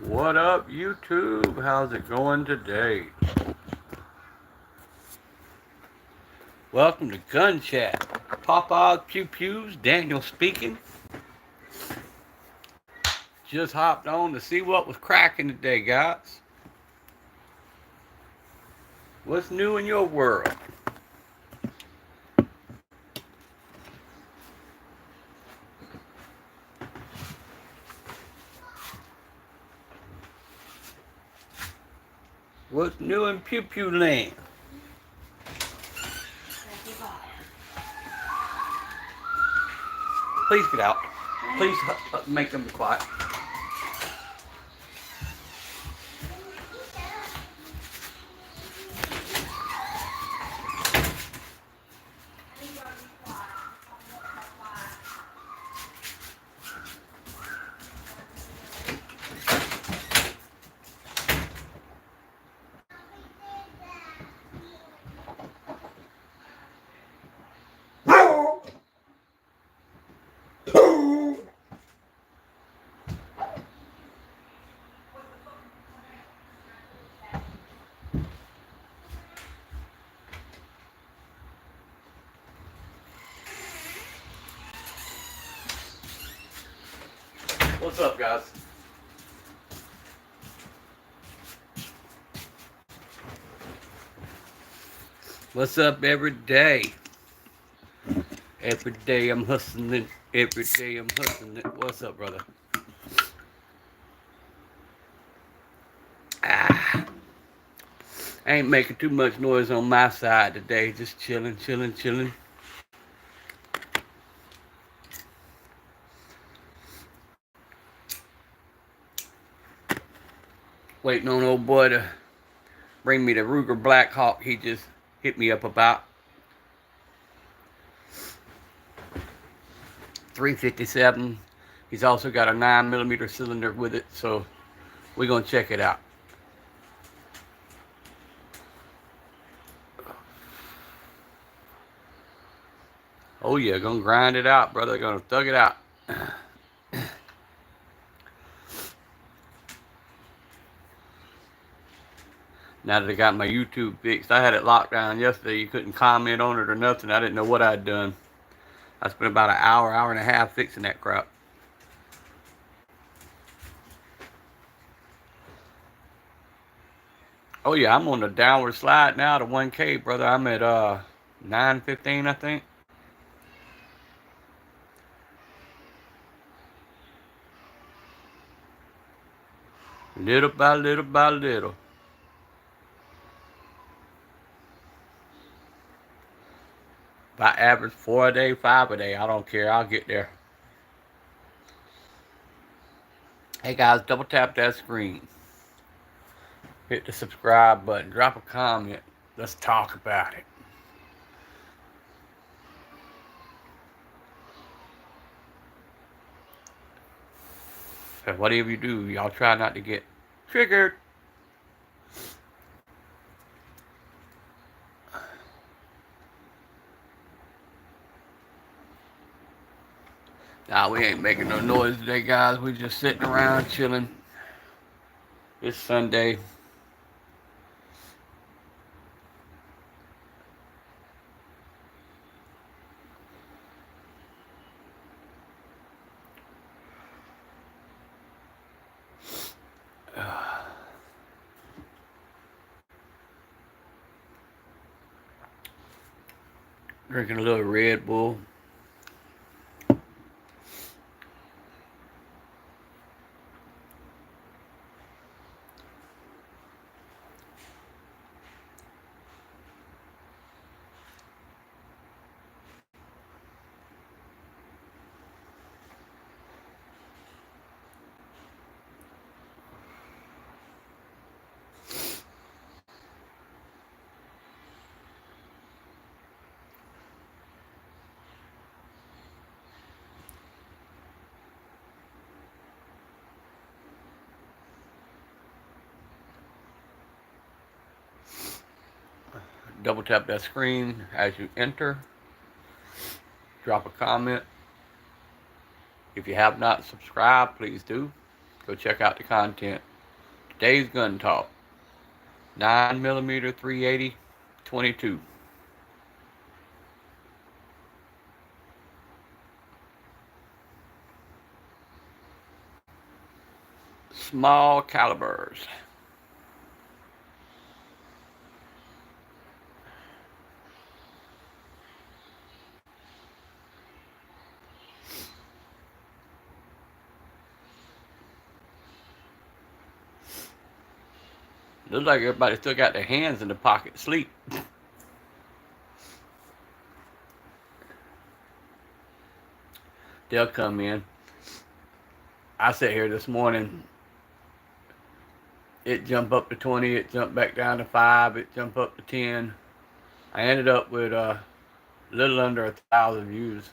What up, YouTube? How's it going today? Welcome to Gunchat. PapasPewPews, Daniel speaking. Just hopped on to see what was cracking today, guys. What's new in your world? What's new in Pew Pew Land? Please get out. Please make them be quiet. What's up, guys? What's up every day? Every day I'm hustling. Every day I'm hustling. What's up, brother? I ain't making too much noise on my side today. Just chilling, chilling, chilling. Waiting on old boy to bring me the Ruger Blackhawk he just hit me up about. 357. He's also got a 9mm cylinder with it, so we're gonna check it out. Oh yeah, gonna grind it out, brother. Gonna thug it out. Now that I got my YouTube fixed, I had it locked down yesterday. You couldn't comment on it or nothing. I didn't know what I'd done. I spent about an hour, hour and a half fixing that crap. Oh yeah, I'm on the downward slide now to 1K, brother. I'm at 915, I think. Little by little by little. If I average 4 a day, 5 a day, I don't care. I'll get there. Hey guys, double tap that screen. Hit the subscribe button. Drop a comment. Let's talk about it. And whatever you do, y'all try not to get triggered. Nah, we ain't making no noise today, guys. We just sitting around chilling. It's Sunday. Drinking a little Red Bull. Double tap that screen as you enter. Drop a comment. If you have not subscribed, please do. Go check out the content. Today's gun talk. 9mm 380 22. Small calibers. Looks like everybody still got their hands in the pocket sleep. They'll come in. I sat here this morning. It jumped up to 20. It jumped back down to 5. It jumped up to 10. I ended up with a little under 1,000 views.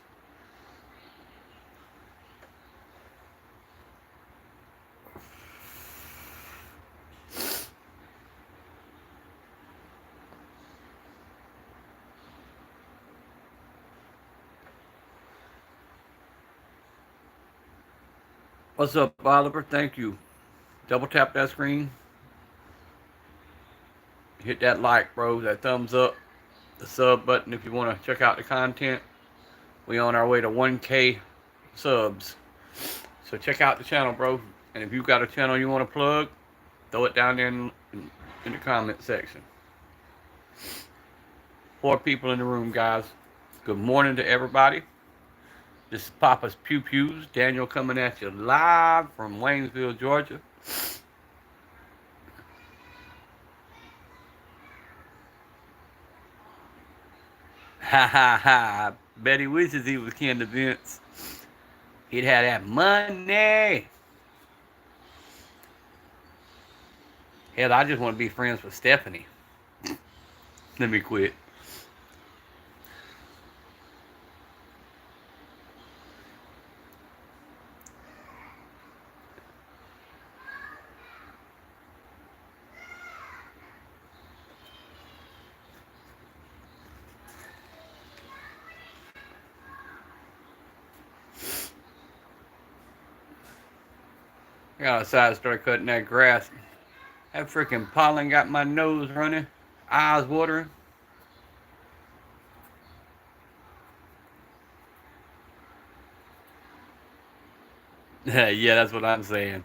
What's up, Oliver? Thank you. Double tap that screen. Hit that like, bro. That thumbs up. The sub button if you want to check out the content. We on our way to 1K subs. So check out the channel, bro. And if you've got a channel you want to plug, throw it down there in the comment section. 4 people in the room, guys. Good morning to everybody. This is PapasPewPews. Daniel coming at you live from Waynesville, Georgia. Ha ha ha. Betty wishes he was kin to Vince. He'd have that money. Hell, I just want to be friends with Stephanie. Let me quit. I got outside and started cutting that grass. That freaking pollen got my nose running, eyes watering. Yeah, that's what I'm saying.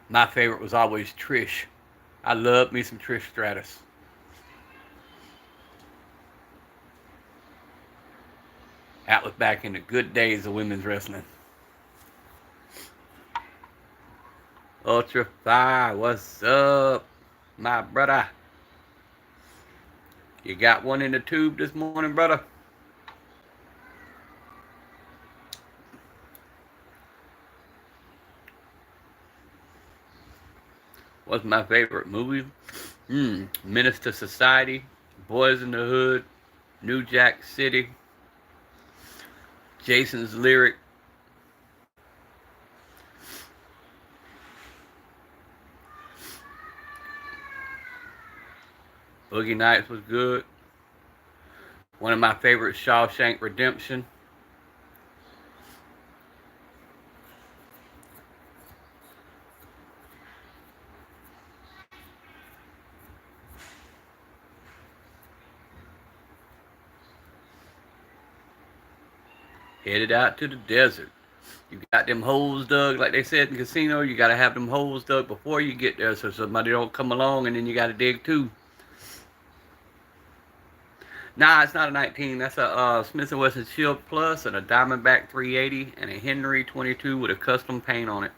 My favorite was always Trish. I love me some Trish Stratus. That was back in the good days of women's wrestling. Ultra Fire, what's up, my brother? You got one in the tube this morning, brother? What's my favorite movie? Menace to Society, Boys in the Hood, New Jack City, Jason's Lyric. Boogie Nights was good. One of my favorites, Shawshank Redemption. Headed out to the desert. You got them holes dug, like they said in the casino. You got to have them holes dug before you get there so somebody don't come along and then you got to dig too. Nah, it's not a 19. That's a Smith & Wesson Shield Plus and a Diamondback 380 and a Henry 22 with a custom paint on it.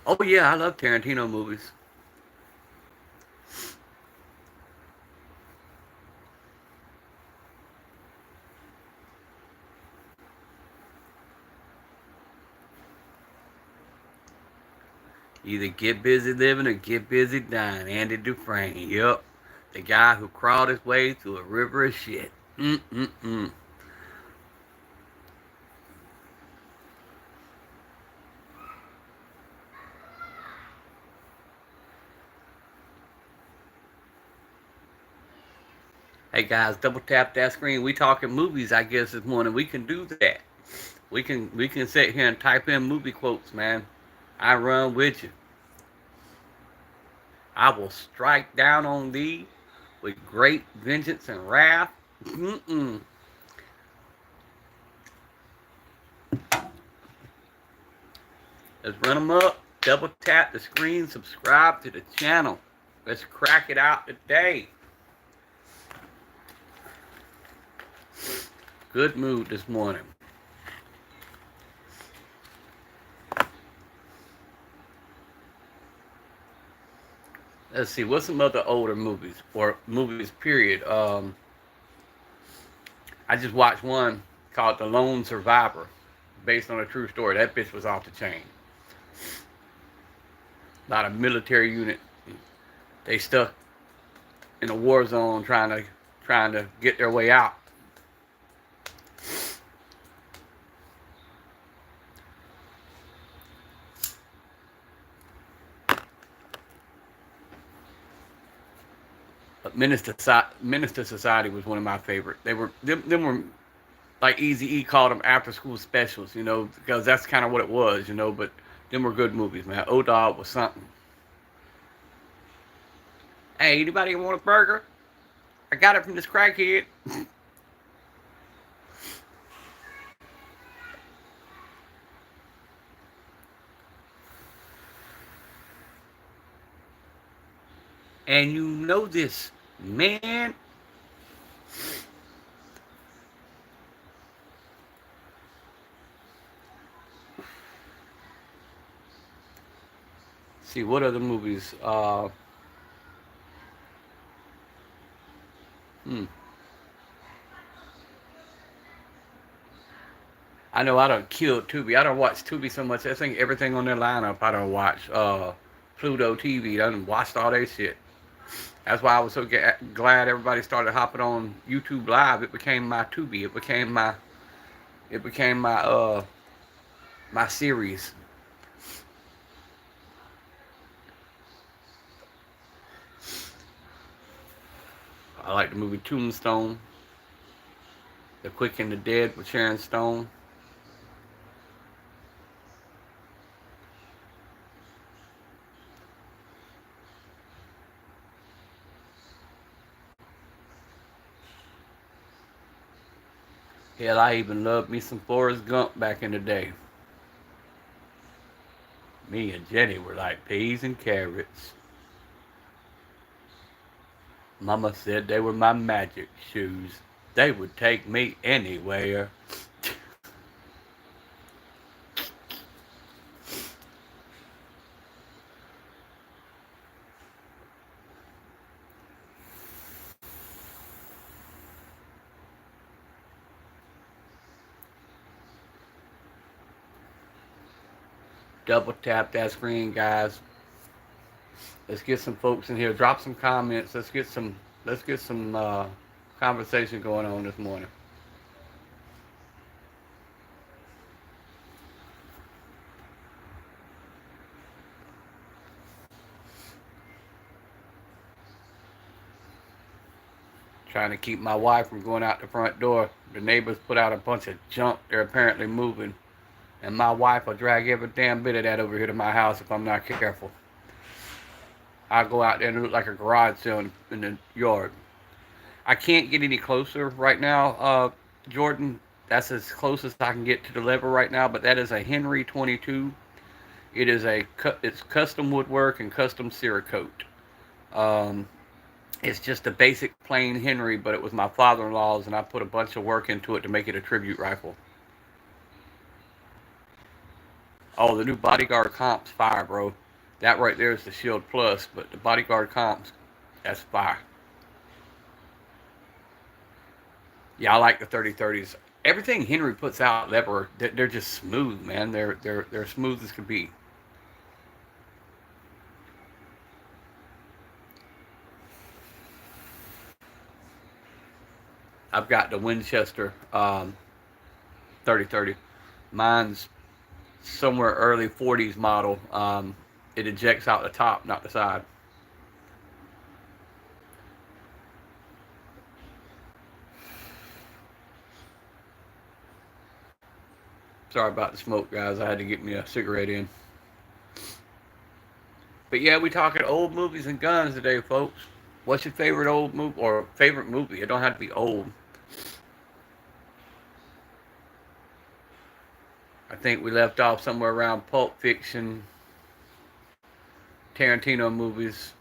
Oh yeah, I love Tarantino movies. Either get busy living or get busy dying. Andy Dufresne. Yup. The guy who crawled his way through a river of shit. Hey guys, double tap that screen. We talking movies, I guess, this morning. We can do that. We can sit here and type in movie quotes, man. I run with you. I will strike down on thee with great vengeance and wrath. Mm-mm. Let's run them up. Double tap the screen. Subscribe to the channel. Let's crack it out today. Good mood this morning. Let's see, what's some other older movies or movies? Period. I just watched one called The Lone Survivor, based on a true story. That bitch was off the chain. A lot of military unit. They stuck in a war zone trying to get their way out. But Minister Society was one of my favorite. They were them were like Easy E called them after school specials, because that's kind of what it was, But them were good movies, man. O-Dog was something. Hey, anybody want a burger? I got it from this crackhead. And you know this, man. See, what other movies? I know I don't kill Tubi. I don't watch Tubi so much. I think everything on their lineup I don't watch. Pluto TV. I done watched all that shit. That's why I was so glad everybody started hopping on YouTube Live. It became my Tubi. It became my my series. I like the movie Tombstone, The Quick and the Dead with Sharon Stone. Hell, I even loved me some Forrest Gump back in the day. Me and Jenny were like peas and carrots. Mama said they were my magic shoes. They would take me anywhere. Double tap that screen, guys. Let's get some folks in here. Drop some comments. Let's get some conversation going on this morning. Trying to keep my wife from going out the front door. The neighbors put out a bunch of junk they're apparently moving. And my wife will drag every damn bit of that over here to my house if I'm not careful. I'll go out there and it look like a garage sale in the yard. I can't get any closer right now, Jordan. That's as close as I can get to the lever right now, but that is a Henry 22. It's custom woodwork and custom Cerakote. It's just a basic plain Henry, but it was my father-in-law's, and I put a bunch of work into it to make it a tribute rifle. Oh, the new Bodyguard Comp's fire, bro. That right there is the Shield Plus, but the Bodyguard Comps, that's fire. Yeah, I like the 3030s. Everything Henry puts out, lever, they're just smooth, man. They're smooth as could be. I've got the Winchester 3030. Mine's somewhere early 40s model. It ejects out the top, not the side. Sorry about the smoke, guys. I had to get me a cigarette in. But yeah, we talking old movies and guns today, folks. What's your favorite old movie or favorite movie? It don't have to be old. I think we left off somewhere around Pulp Fiction, Tarantino movies.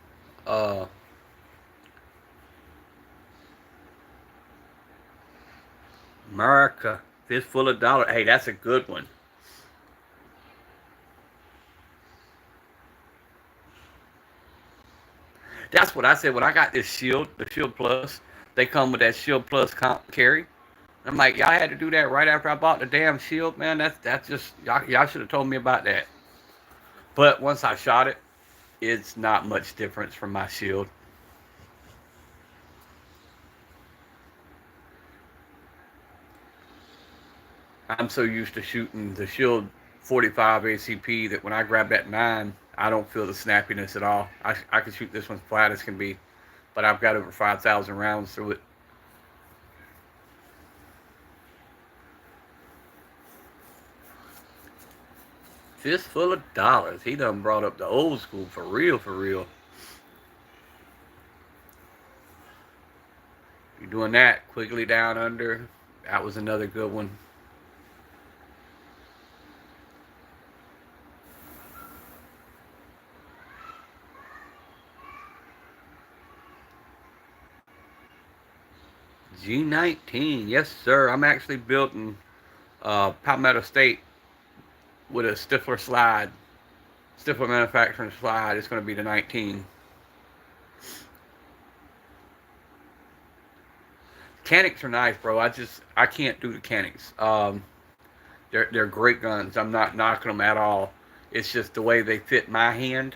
Uh, America, Fistful of Dollars. Hey, that's a good one. That's what I said when I got this Shield, the Shield Plus. They come with that Shield Plus carry. I'm like, y'all had to do that right after I bought the damn Shield, man. That's just y'all should have told me about that. But once I shot it, it's not much difference from my Shield. I'm so used to shooting the Shield 45 ACP that when I grab that 9, I don't feel the snappiness at all. I can shoot this one flat as can be, but I've got over 5,000 rounds through it. Fistful of Dollars. He done brought up the old school for real, for real. You're doing that. Quickly Down Under. That was another good one. G19. Yes, sir. I'm actually building Palmetto State with a Stifler slide. Stifler manufacturing slide. It's going to be the 19. Canics are nice, bro. I can't do the Canics. They're great guns. I'm not knocking them at all. It's just the way they fit my hand.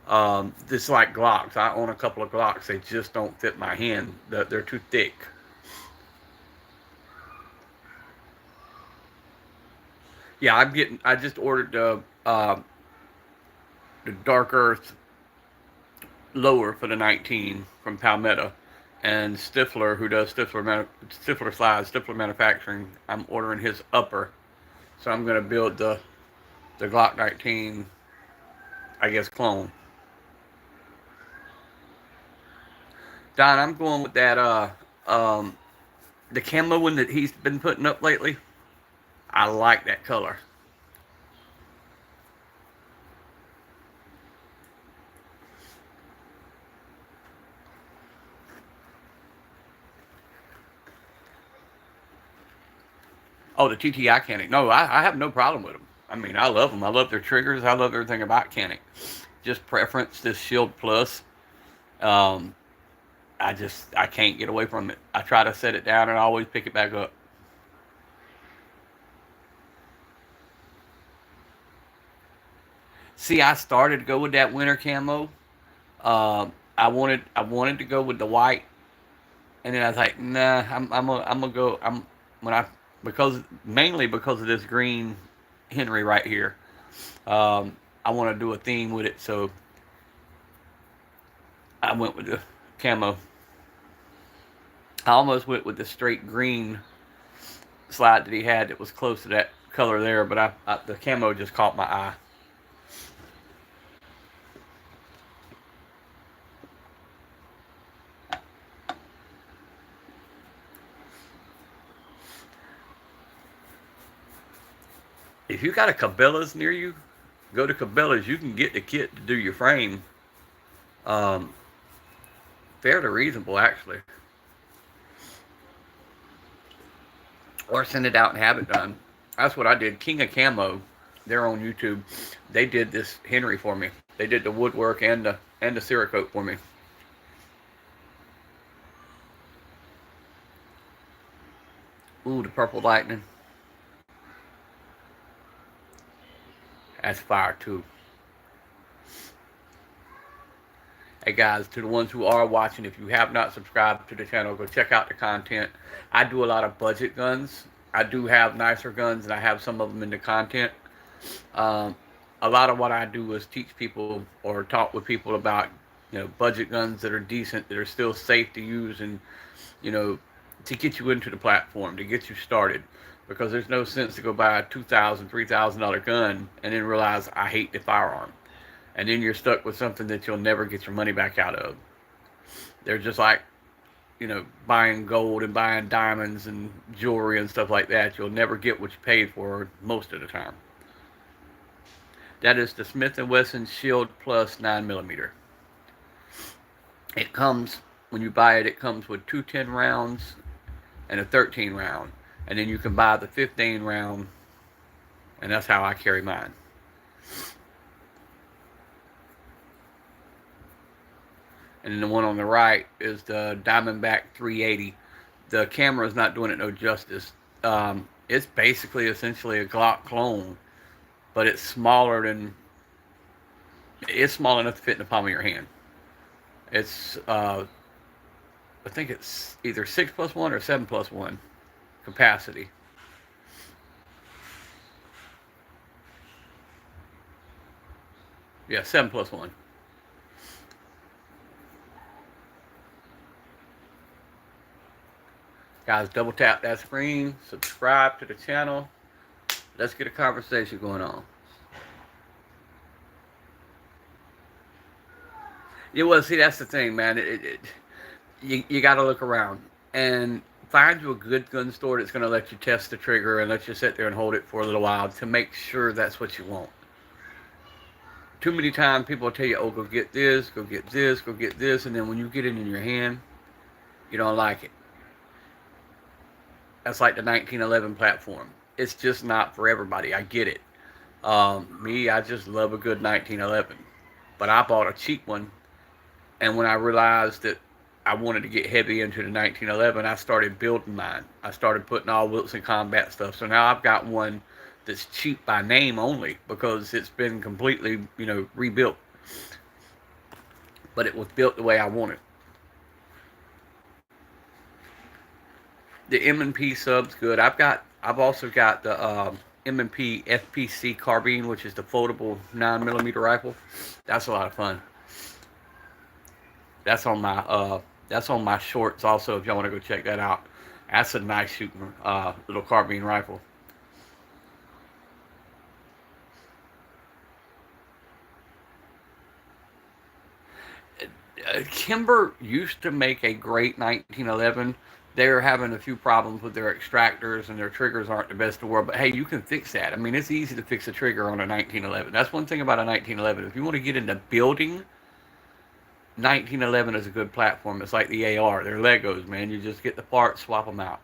It's like Glocks. I own a couple of Glocks. They just don't fit my hand. They're too thick. Yeah, I just ordered the Dark Earth lower for the 19 from Palmetto, and Stifler, who does Stifler slides, Stifler manufacturing. I'm ordering his upper, so I'm gonna build the Glock 19, I guess, clone. Don, I'm going with that um the camo one that he's been putting up lately. I like that color. Oh, the TTI Canic. No, I have no problem with them. I mean, I love them. I love their triggers. I love everything about Canic. Just preference this Shield Plus. Um, I can't get away from it. I try to set it down and I always pick it back up. See, I started to go with that winter camo. I wanted to go with the white, and then I was like, nah, I'm gonna go. When I because mainly because of this green Henry right here. I want to do a theme with it, so I went with the camo. I almost went with the straight green slide that he had that was close to that color there, but the camo just caught my eye. If you got a Cabela's near you, go to Cabela's. You can get the kit to do your frame. Um, Fairly reasonable, actually. Or send it out and have it done. That's what I did. King of Camo, they're on YouTube. They did this Henry for me. They did the woodwork and the Cerakote for me. Ooh, the Purple Lightning. That's fire too. Hey guys, to the ones who are watching, if you have not subscribed to the channel, go check out the content. I do a lot of budget guns. I do have nicer guns, and I have some of them in the content. Um, a lot of what I do is teach people or talk with people about, budget guns that are decent, that are still safe to use, and, you know, to get you into the platform, to get you started. Because there's no sense to go buy a $2,000, $3,000 gun and then realize I hate the firearm. And then you're stuck with something that you'll never get your money back out of. They're just like, buying gold and buying diamonds and jewelry and stuff like that. You'll never get what you paid for most of the time. That is the Smith & Wesson Shield Plus 9mm. It comes, when you buy it, it comes with two 10 rounds and a 13 round. And then you can buy the 15 round, and that's how I carry mine. And then the one on the right is the Diamondback 380. The camera is not doing it no justice. It's basically essentially a Glock clone, but it's small enough to fit in the palm of your hand. It's I think it's either 6+1 or 7+1 capacity. Yeah, 7+1. Guys, double tap that screen, subscribe to the channel. Let's get a conversation going on. Yeah, well, see, that's the thing, man. You got to look around and find you a good gun store that's going to let you test the trigger and let you sit there and hold it for a little while to make sure that's what you want. Too many times people will tell you, oh, go get this, go get this, go get this, and then when you get it in your hand, you don't like it. That's like the 1911 platform. It's just not for everybody. I get it. Me, I just love a good 1911. But I bought a cheap one, and when I realized that I wanted to get heavy into the 1911, I started building mine. I started putting all Wilson Combat stuff. So now I've got one that's cheap by name only because it's been completely, rebuilt. But it was built the way I wanted. The M&P sub's good. I've also got the M&P FPC carbine, which is the foldable 9mm rifle. That's a lot of fun. That's on my shorts also, if y'all want to go check that out. That's a nice shooting little carbine rifle. Kimber used to make a great 1911. They're having a few problems with their extractors and their triggers aren't the best in the world. But hey, you can fix that. I mean, it's easy to fix a trigger on a 1911. That's one thing about a 1911. If you want to get into building, 1911 is a good platform. It's like the AR. They're Legos, man. You just get the parts, swap them out.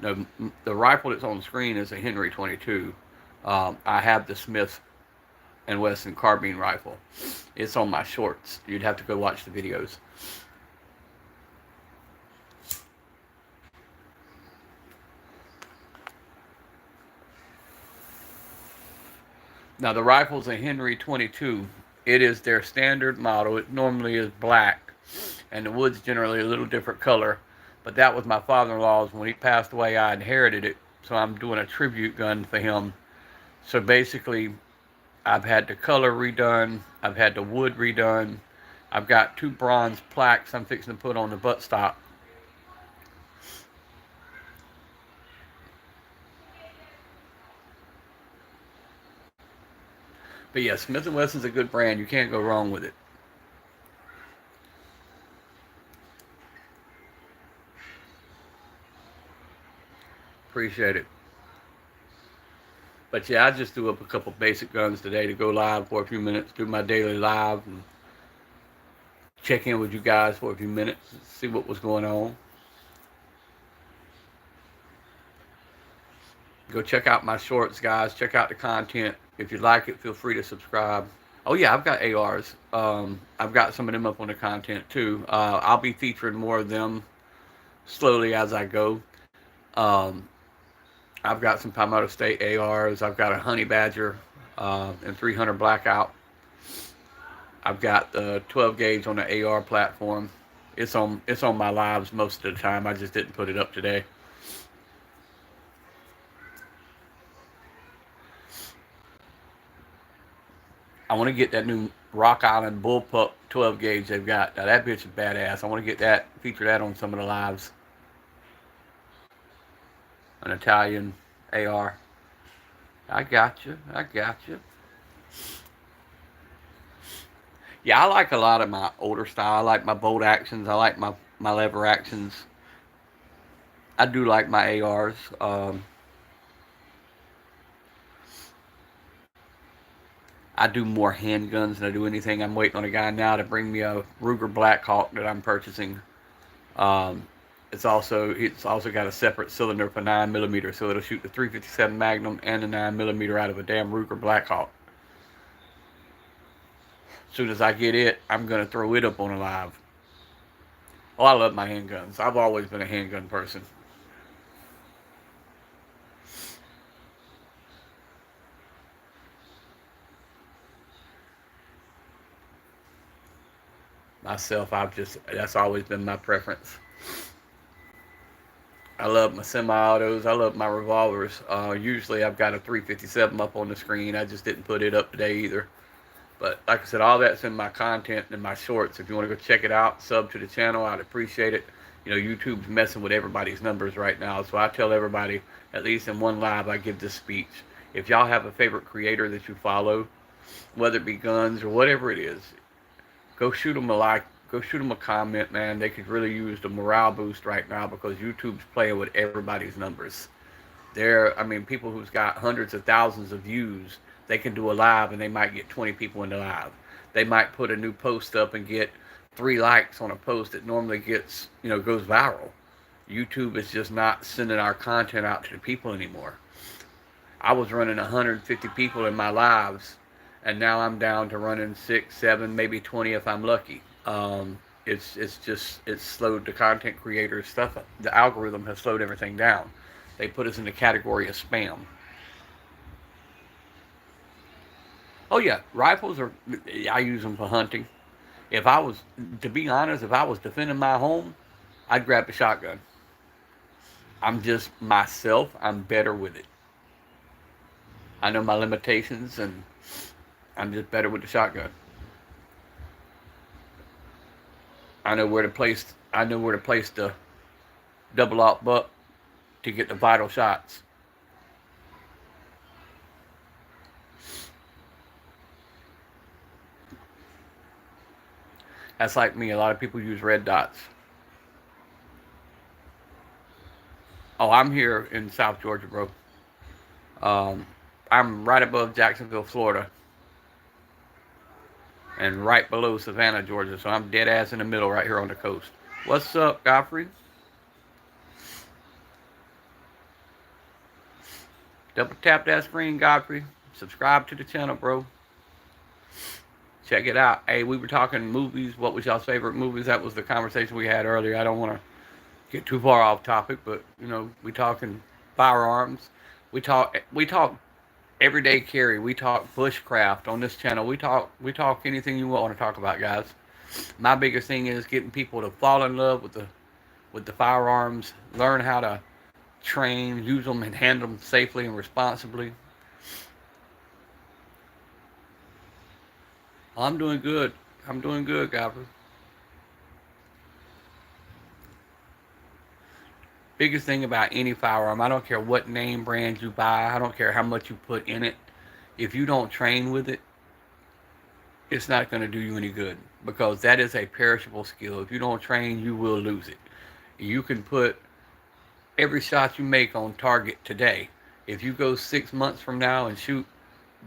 No, the rifle that's on the screen is a Henry 22. I have the Smith & Wesson carbine rifle. It's on my shorts. You'd have to go watch the videos. Now the rifle's a Henry 22. It is their standard model. It normally is black, and the wood's generally a little different color. But that was my father-in-law's. When he passed away, I inherited it. So I'm doing a tribute gun for him. So basically, I've had the color redone. I've had the wood redone. I've got 2 bronze plaques I'm fixing to put on the buttstock. But yeah, Smith & Wesson's a good brand. You can't go wrong with it. Appreciate it. But yeah, I just threw up a couple basic guns today to go live for a few minutes, do my daily live, and check in with you guys for a few minutes, see what was going on. Go check out my shorts, guys. Check out the content. If you like it, feel free to subscribe. Oh yeah, I've got ARs. I've got some of them up on the content too. I'll be featuring more of them slowly as I go. I've got some Palmetto State ARs. I've got a Honey Badger and 300 Blackout. I've got the 12 gauge on the AR platform. It's on my lives most of the time. I just didn't put it up today. I want to get that new Rock Island Bullpup 12 gauge they've got. Now that bitch is badass. I want to get that, feature that on some of the lives. An Italian AR. I got you. I got you. Yeah, I like a lot of my older style. I like my bolt actions. I like my lever actions. I do like my ARs. I do more handguns than I do anything. I'm waiting on a guy now to bring me a Ruger Blackhawk that I'm purchasing. Um, it's also got a separate cylinder for 9mm, so it'll shoot the 357 Magnum and the 9mm out of a damn Ruger Blackhawk. As soon as I get it, I'm gonna throw it up on a live. Oh, I love my handguns. I've always been a handgun person. Myself, that's always been my preference. I love my semi-autos. I love my revolvers. Usually I've got a 357 up on the screen. I just didn't put it up today either. But like I said, all that's in my content and my shorts. If you want to go check it out, sub to the channel, I'd appreciate it. You know, YouTube's messing with everybody's numbers right now. So I tell everybody, at least in one live, I give this speech. If y'all have a favorite creator that you follow, whether it be guns or whatever it is, go shoot them a like, go shoot them a comment, man. They could really use the morale boost right now because YouTube's playing with everybody's numbers. I mean, people who's got hundreds of thousands of views, they can do a live and they might get 20 people in the live. They might put a new post up and get 3 likes on a post that normally gets, goes viral. YouTube is just not sending our content out to the people anymore. I was running 150 people in my lives, and now I'm down to running 6, 7, maybe 20 if I'm lucky. It's slowed the content creators stuff. The algorithm has slowed everything down. They put us in the category of spam. Oh yeah, rifles I use them for hunting. To be honest, if I was defending my home, I'd grab the shotgun. I'm just myself. I'm better with it. I know my limitations, and I'm just better with the shotgun. I know where to place the double aught buck to get the vital shots. That's like me. A lot of people use red dots. Oh, I'm here in South Georgia, bro. I'm right above Jacksonville, Florida, and right below Savannah, Georgia. So I'm dead ass in the middle right here on the coast. What's up, Godfrey? Double tap that screen, Godfrey. Subscribe to the channel, bro. Check it out. Hey, we were talking movies. What was y'all's favorite movies? That was the conversation we had earlier. I don't want to get too far off topic, but we talking firearms. We talk everyday carry. We talk bushcraft on this channel. We talk anything you want to talk about, guys. My biggest thing is getting people to fall in love with the firearms, learn how to train, use them, and handle them safely and responsibly. I'm doing good. I'm doing good, Godfrey. Biggest thing about any firearm, I don't care what name brand you buy, I don't care how much you put in it. If you don't train with it, it's not going to do you any good because that is a perishable skill. If you don't train, you will lose it. You can put every shot you make on target today. If you go 6 months from now and shoot,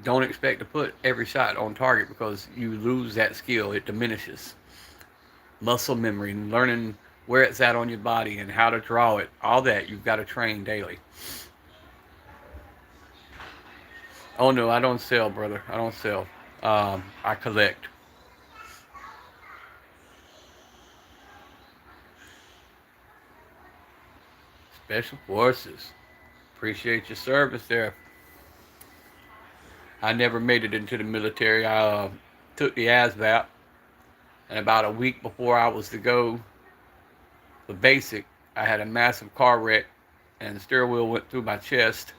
don't expect to put every shot on target because you lose that skill. It diminishes. Muscle memory, learning where it's at on your body and how to draw it, all that you've got to train daily. Oh no, I don't sell, brother. I don't sell. I collect. Special Forces. Appreciate your service there. I never made it into the military. I took the ASVAB, and about a week before I was to go for basic, I had a massive car wreck, and the steering wheel went through my chest,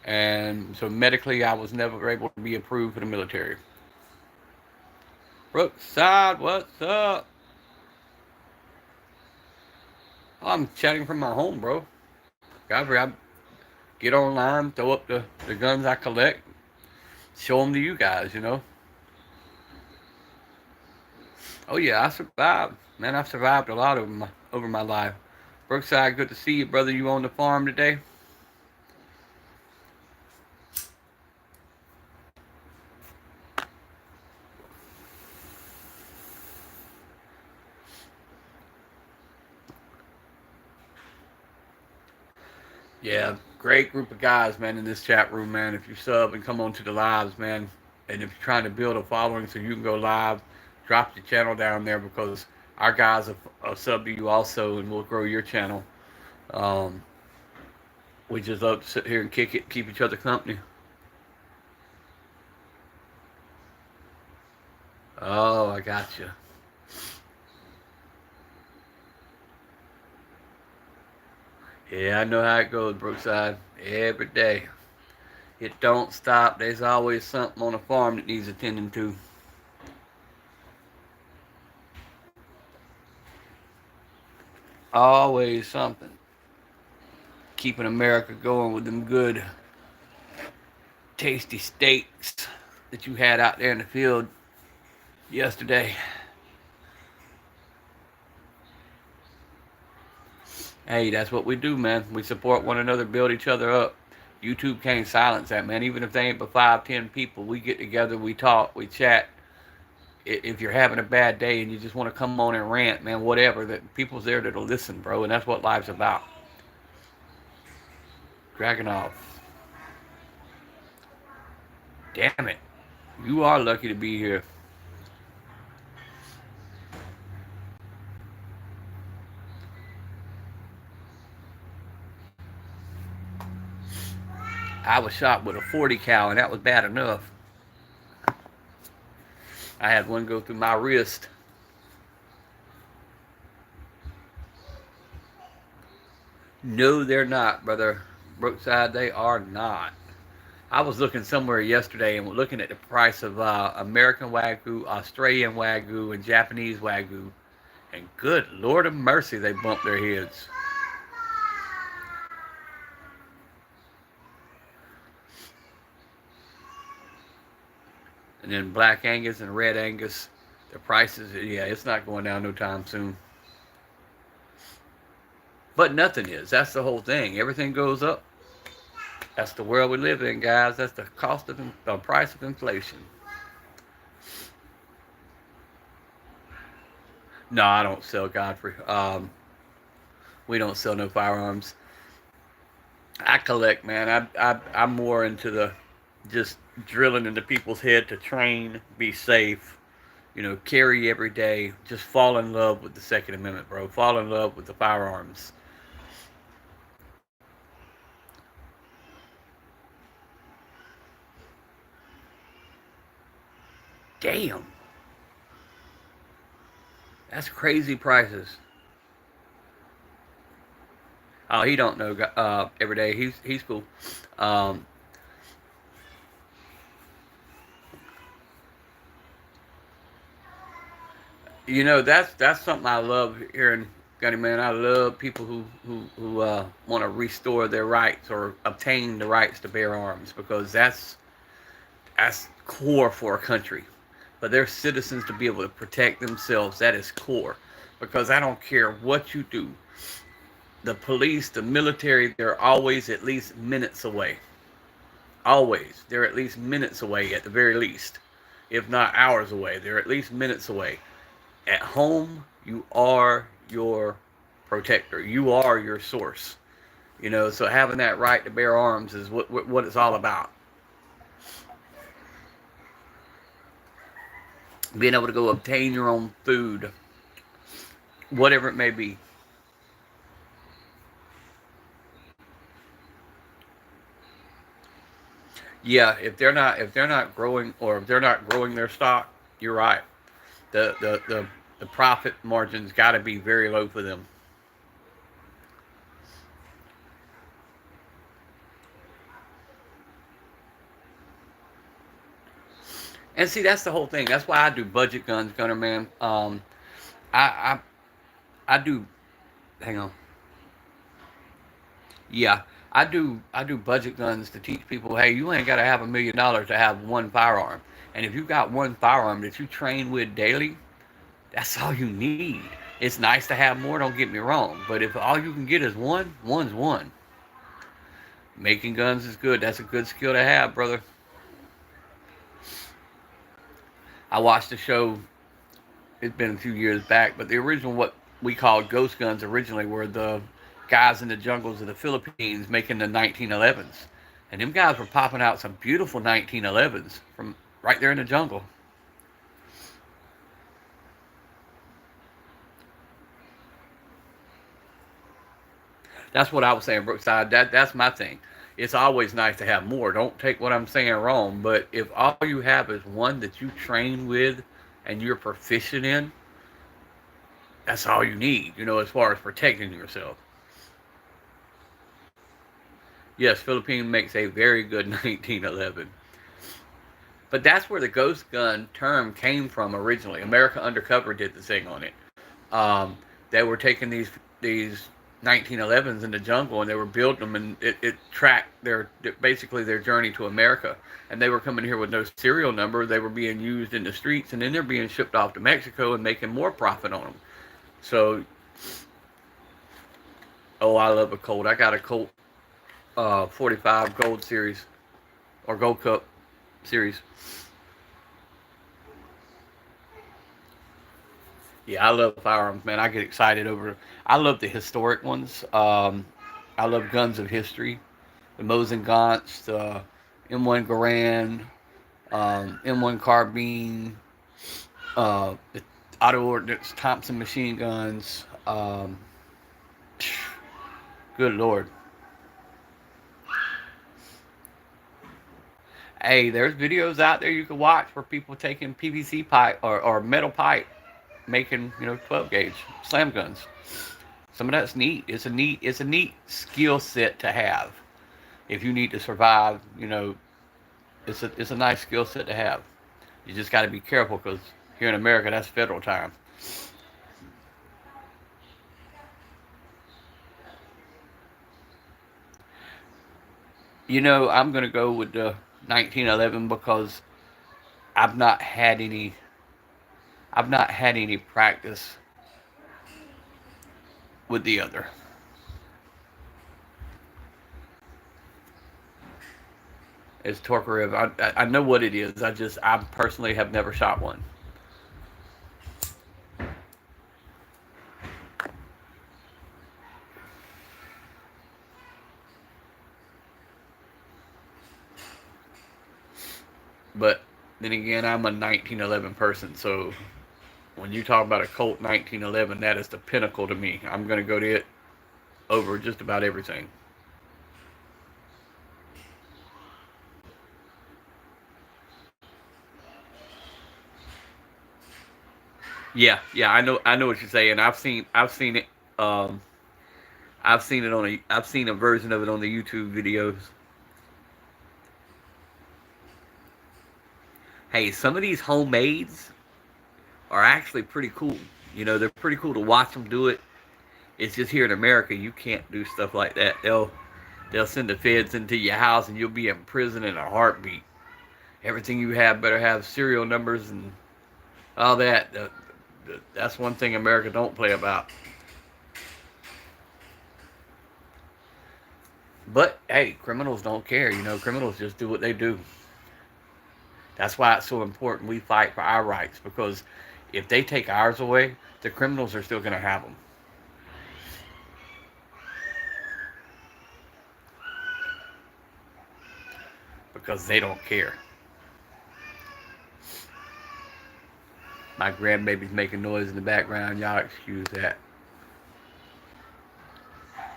and so medically I was never able to be approved for the military. Brookside, what's up? I'm chatting from my home, bro. I get online, throw up the guns I collect, show them to you guys, you know. Oh yeah, I survived. Man, I've survived a lot over my life. Brookside, good to see you, brother. You on the farm today? Yeah, great group of guys, man, in this chat room, man. If you sub and come on to the lives, man, and if you're trying to build a following so you can go live, drop your channel down there because our guys are sub to you also, and we'll grow your channel. Um, we just love to sit here and kick it, keep each other company. Oh, I got you. Yeah, I know how it goes, Brookside. Every day. It don't stop. There's always something on a farm that needs attending to. Always something. Keeping America going with them good, tasty steaks that you had out there in the field yesterday. Hey, that's what we do, man. We support one another, build each other up. YouTube can't silence that, man. Even if they ain't but 5, 10 people, we get together, we talk, we chat. If you're having a bad day and you just want to come on and rant, man, whatever, that people's there that'll listen, bro, and that's what life's about. Dragging off. Damn it. You are lucky to be here. I was shot with a 40 cal, and that was bad enough. I had one go through my wrist. No, they're not, brother. Brookside, they are not. I was looking somewhere yesterday and looking at the price of American Wagyu, Australian Wagyu, and Japanese Wagyu. And good Lord of mercy, they bumped their heads. And then Black Angus and Red Angus, the prices, yeah, it's not going down no time soon. But nothing is. That's the whole thing. Everything goes up. That's the world we live in, guys. That's the cost of the price of inflation. No, I don't sell Godfrey. We don't sell no firearms. I collect, man. I'm more into the just drilling into people's head to train, be safe, you know, carry every day. Just fall in love with the Second Amendment, bro. Fall in love with the firearms. Damn, that's crazy prices. Oh, he don't know every day. He's cool. Um, you know, that's something I love hearing, Gunny Man. I love people who want to restore their rights or obtain the rights to bear arms because that's core for a country. For their citizens to be able to protect themselves, that is core. Because I don't care what you do, the police, the military, they're always at least minutes away. Always, they're at least minutes away at the very least, if not hours away. They're at least minutes away. At home, you are your protector. You are your source. You know, so having that right to bear arms is what it's all about. Being able to go obtain your own food, whatever it may be. Yeah, if they're not growing or if they're not growing their stock, you're right. The profit margins got to be very low for them. And see, that's the whole thing. That's why I do budget guns, Gunner Man. I I do. Hang on. Yeah, I do budget guns to teach people. Hey, you ain't got to have $1 million to have one firearm. And if you got one firearm that you train with daily, that's all you need. It's nice to have more. Don't get me wrong. But if all you can get is one, one's one. Making guns is good. That's a good skill to have, brother. I watched the show. It's been a few years back, but the original, what we called ghost guns originally, were the guys in the jungles of the Philippines making the 1911s. And them guys were popping out some beautiful 1911s from right there in the jungle. That's what I was saying, Brookside. That's my thing. It's always nice to have more. Don't take what I'm saying wrong, but if all you have is one that you train with and you're proficient in, that's all you need, as far as protecting yourself. Yes, Philippine makes a very good 1911. But that's where the ghost gun term came from originally. America Undercover did the thing on it. They were taking these 1911s in the jungle and they were building them, and it tracked basically their journey to America. And they were coming here with no serial number. They were being used in the streets, and then they're being shipped off to Mexico and making more profit on them. So, oh, I love a Colt. I got a Colt 45 Gold Series or Gold Cup Series. Yeah, I love firearms, man. I get excited over. I love the historic ones. I love guns of history, the Mosin the M1 Garand, M1 carbine, the auto ordnance Thompson machine guns. Good lord. Hey, there's videos out there you can watch where people taking PVC pipe or metal pipe, making 12 gauge slam guns. Some of that's neat. It's a neat skill set to have. If you need to survive, it's a nice skill set to have. You just got to be careful because here in America, that's federal time. I'm gonna go with the 1911 because I've not had any. I've not had any practice with the other. It's Torkarev. I know what it is. I personally have never shot one. But then again, I'm a 1911 person, so when you talk about a Colt 1911, that is the pinnacle to me. I'm gonna go to it over just about everything. Yeah, yeah, I know what you're saying. I've seen it. Um, I've seen a version of it on the YouTube videos. Hey, some of these homemades are actually pretty cool. They're pretty cool to watch them do it. It's just here in America, you can't do stuff like that. They'll send the feds into your house and you'll be in prison in a heartbeat. Everything you have better have serial numbers and all that. That's one thing America don't play about. But hey, criminals don't care. Criminals just do what they do. That's why it's so important we fight for our rights, because if they take ours away, the criminals are still going to have them because they don't care. My grandbaby's making noise in the background. Y'all excuse that.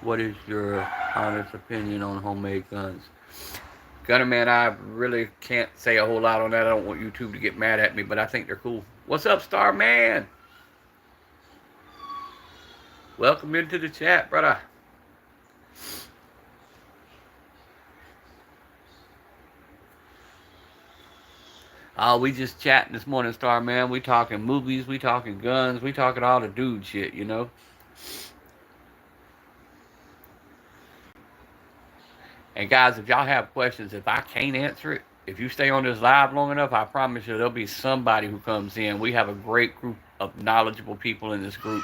What is your honest opinion on homemade guns? Gunner Man, I really can't say a whole lot on that. I don't want YouTube to get mad at me, but I think they're cool. What's up, Star Man? Welcome into the chat, brother. We just chatting this morning, Star, man. We talking movies, we talking guns, we talking all the dude shit, you know? And guys, if y'all have questions, if I can't answer it, if you stay on this live long enough, I promise you there'll be somebody who comes in. We have a great group of knowledgeable people in this group.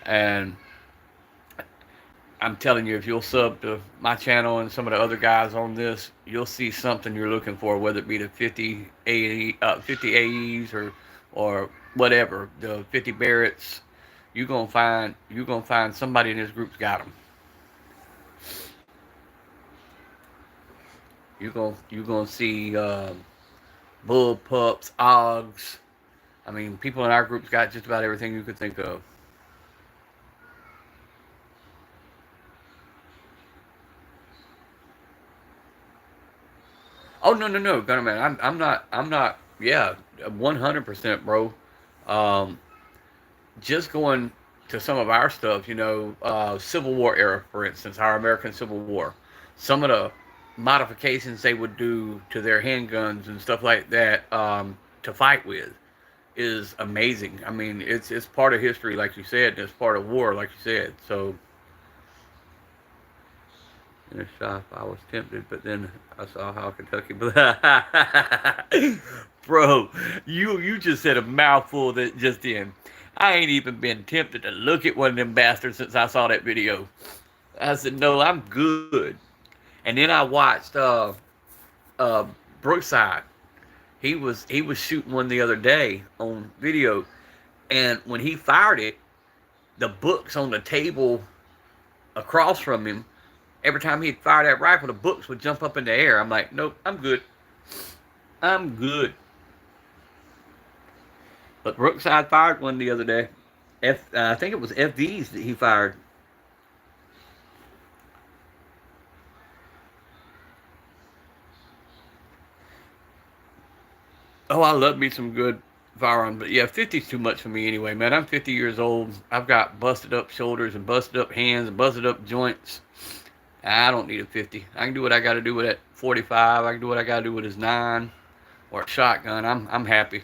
And I'm telling you, if you'll sub to my channel and some of the other guys on this, you'll see something you're looking for, whether it be the 50 AEs or whatever, the 50 Barretts. You're gonna find somebody in this group's got them. You're gonna see bull pups, ogs. I mean, people in our group's got just about everything you could think of. Oh no, no, no, Gunnerman. I'm not. Yeah, 100%, bro. Um, just going to some of our stuff, Civil War era, for instance, our American Civil War. Some of the modifications they would do to their handguns and stuff like that, to fight with is amazing. I mean, it's part of history, like you said, and it's part of war, like you said. So, in a shop, I was tempted, but then I saw how Kentucky. Bro, you just said a mouthful that just in. I ain't even been tempted to look at one of them bastards since I saw that video. I said, no, I'm good. And then I watched uh, Brookside. He was shooting one the other day on video, and when he fired it, the books on the table across from him, every time he'd fire that rifle, the books would jump up in the air. I'm like, nope, I'm good. I'm good. But Brookside fired one the other day. I think it was FVs that he fired. Oh, I love me some good firearms, but yeah, 50's too much for me anyway, man. I'm 50 years old. I've got busted up shoulders and busted up hands and busted up joints. I don't need a 50. I can do what I got to do with that 45. I can do what I got to do with his 9 or a shotgun. I'm happy.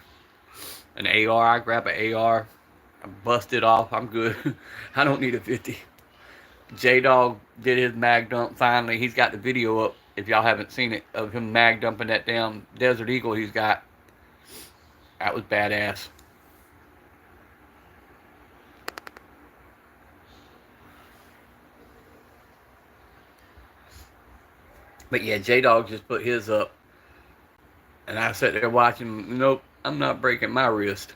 An AR, I grab an AR. I bust it off. I'm good. I don't need a 50. J Dog did his mag dump finally. He's got the video up, if y'all haven't seen it, of him mag dumping that damn Desert Eagle he's got. That was badass. But yeah, J Dog just put his up. And I sat there watching. Nope, I'm not breaking my wrist.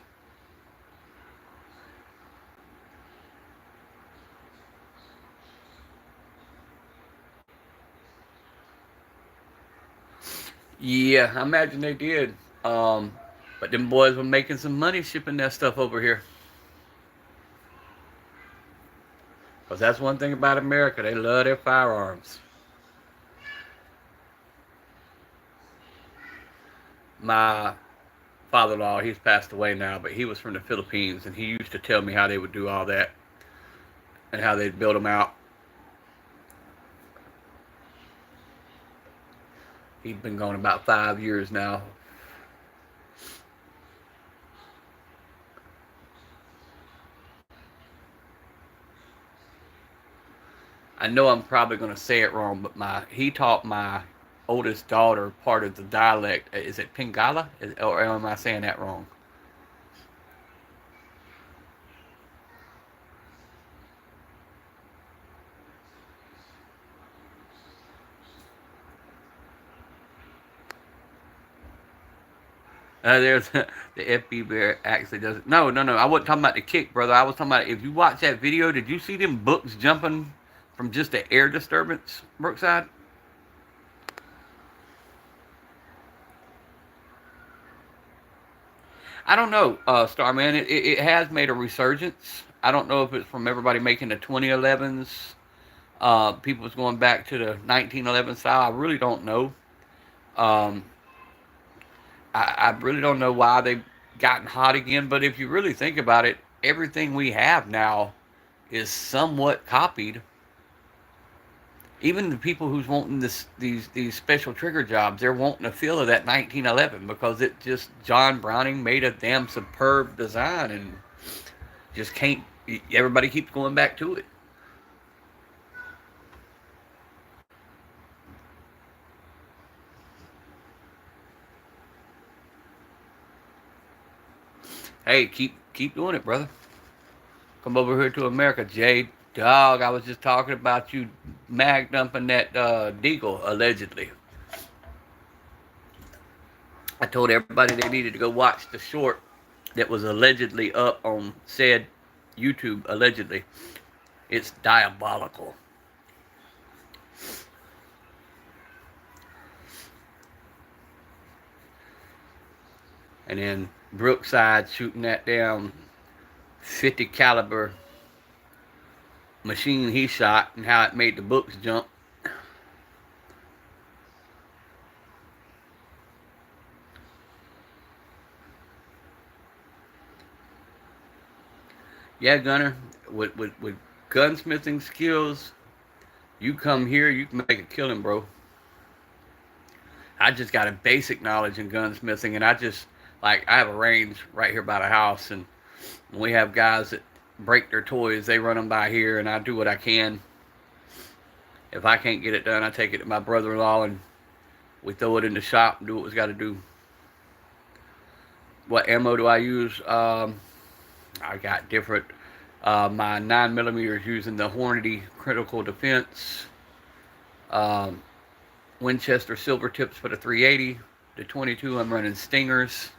Yeah, I imagine they did. But them boys were making some money shipping that stuff over here. Because that's one thing about America. They love their firearms. My father-in-law, he's passed away now, but he was from the Philippines, and he used to tell me how they would do all that and how they'd build them out. He's been gone about 5 years now. I know I'm probably going to say it wrong, but he taught my oldest daughter part of the dialect. Is it Pingala? Or am I saying that wrong? There's the FB bear actually doesn't. No, no, no. I wasn't talking about the kick, brother. I was talking about if you watch that video, did you see them books jumping from just the air disturbance, Brookside? I don't know, Starman. It has made a resurgence. I don't know if it's from everybody making the 2011s. People's going back to the 1911 style. I really don't know. Um, I really don't know why they've gotten hot again. But if you really think about it, everything we have now is somewhat copied Even the people who's wanting these special trigger jobs, they're wanting a feel of that 1911 because it just John Browning made a damn superb design and just can't. Everybody keeps going back to it. Hey, keep doing it, brother. Come over here to America, Jay. Dog, I was just talking about you mag dumping that deagle, allegedly. I told everybody they needed to go watch the short that was allegedly up on said YouTube, allegedly. It's diabolical. And then Brookside shooting that down 50 caliber machine he shot and how it made the books jump. Yeah, Gunner, with gunsmithing skills, you come here, you can make a killing, bro. I just got a basic knowledge in gunsmithing, and I have a range right here by the house, and we have guys that break their toys. They run them by here, and I do what I can. If I can't get it done, I take it to my brother-in-law, and we throw it in the shop and do what we got to do. What ammo do I use? I got different. My 9mm is using the Hornady Critical Defense. Winchester Silver Tips for the 380. The 22, I'm running Stingers.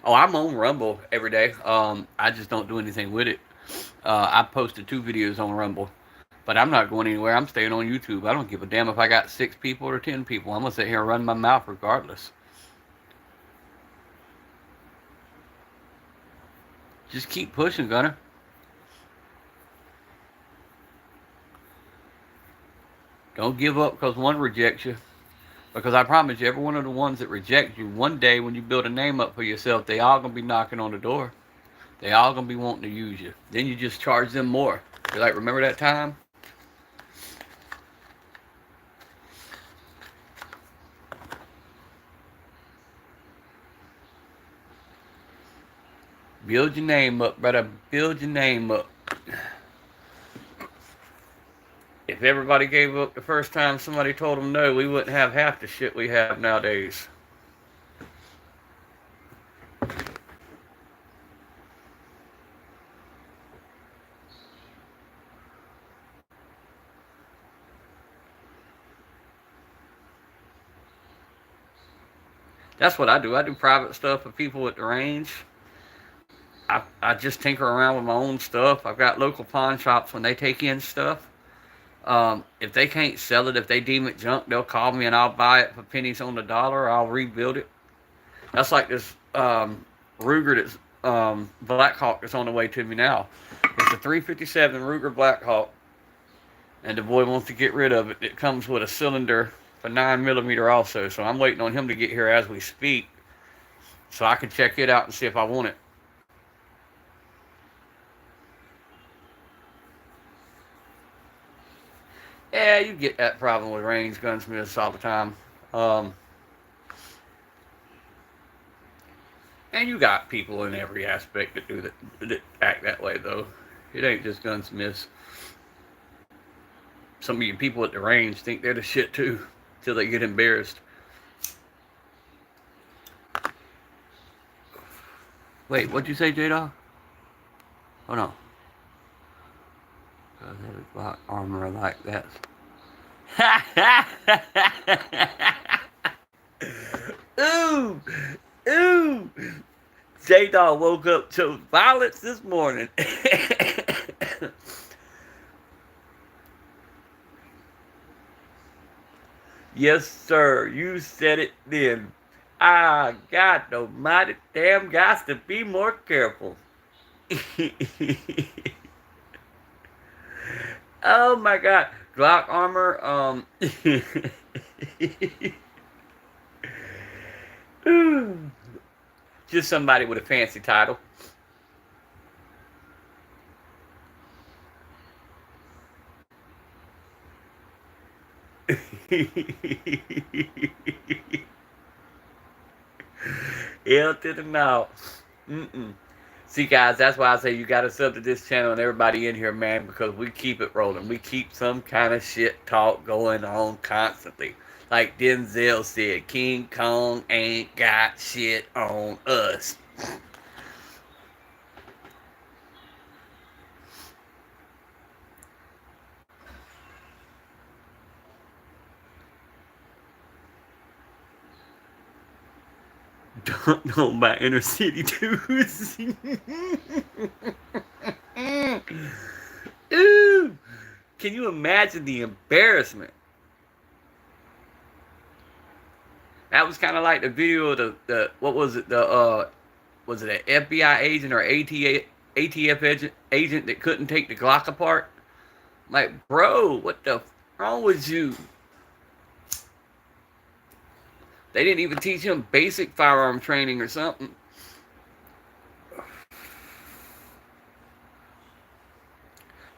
Oh, I'm on Rumble every day. I just don't do anything with it. I posted 2 videos on Rumble. But I'm not going anywhere. I'm staying on YouTube. I don't give a damn if I got 6 people or 10 people. I'm going to sit here and run my mouth regardless. Just keep pushing, Gunner. Don't give up because one rejects you. Because I promise you, every one of the ones that reject you, one day when you build a name up for yourself, they all going to be knocking on the door. They all going to be wanting to use you. Then you just charge them more. You're like, remember that time? Build your name up, brother. Build your name up. If everybody gave up the first time somebody told them no, we wouldn't have half the shit we have nowadays. That's what I do. I do private stuff for people at the range. I just tinker around with my own stuff. I've got local pawn shops when they take in stuff. If they can't sell it, if they deem it junk, they'll call me and I'll buy it for pennies on the dollar. I'll rebuild it. That's like this Ruger that's Blackhawk that's on the way to me now. It's a 357 Ruger Blackhawk, and the boy wants to get rid of it. It comes with a cylinder for 9mm also, so I'm waiting on him to get here as we speak so I can check it out and see if I want it. Yeah, you get that problem with range gunsmiths all the time. And you got people in every aspect that do that act that way, though. It ain't just gunsmiths. Some of you people at the range think they're the shit too, till they get embarrassed. Wait, what'd you say, J-Dog? Oh no. Cause there's black armor like that. Ooh, ooh. J-Dog woke up to violence this morning. Yes, sir. You said it then. Ah, God almighty, damn, guys, to be more careful. Oh my God, Glock armor. Just somebody with a fancy title. L to the no. Mm-mm. See, guys, that's why I say you got to sub to this channel and everybody in here, man, because we keep it rolling. We keep some kind of shit talk going on constantly. Like Denzel said, King Kong ain't got shit on us. Don't know my inner city dudes. Ooh, can you imagine the embarrassment? That was kind of like the video of the what was it, the was it an FBI agent or ATF agent that couldn't take the Glock apart? Like, bro, what the wrong with you? They didn't even teach him basic firearm training or something.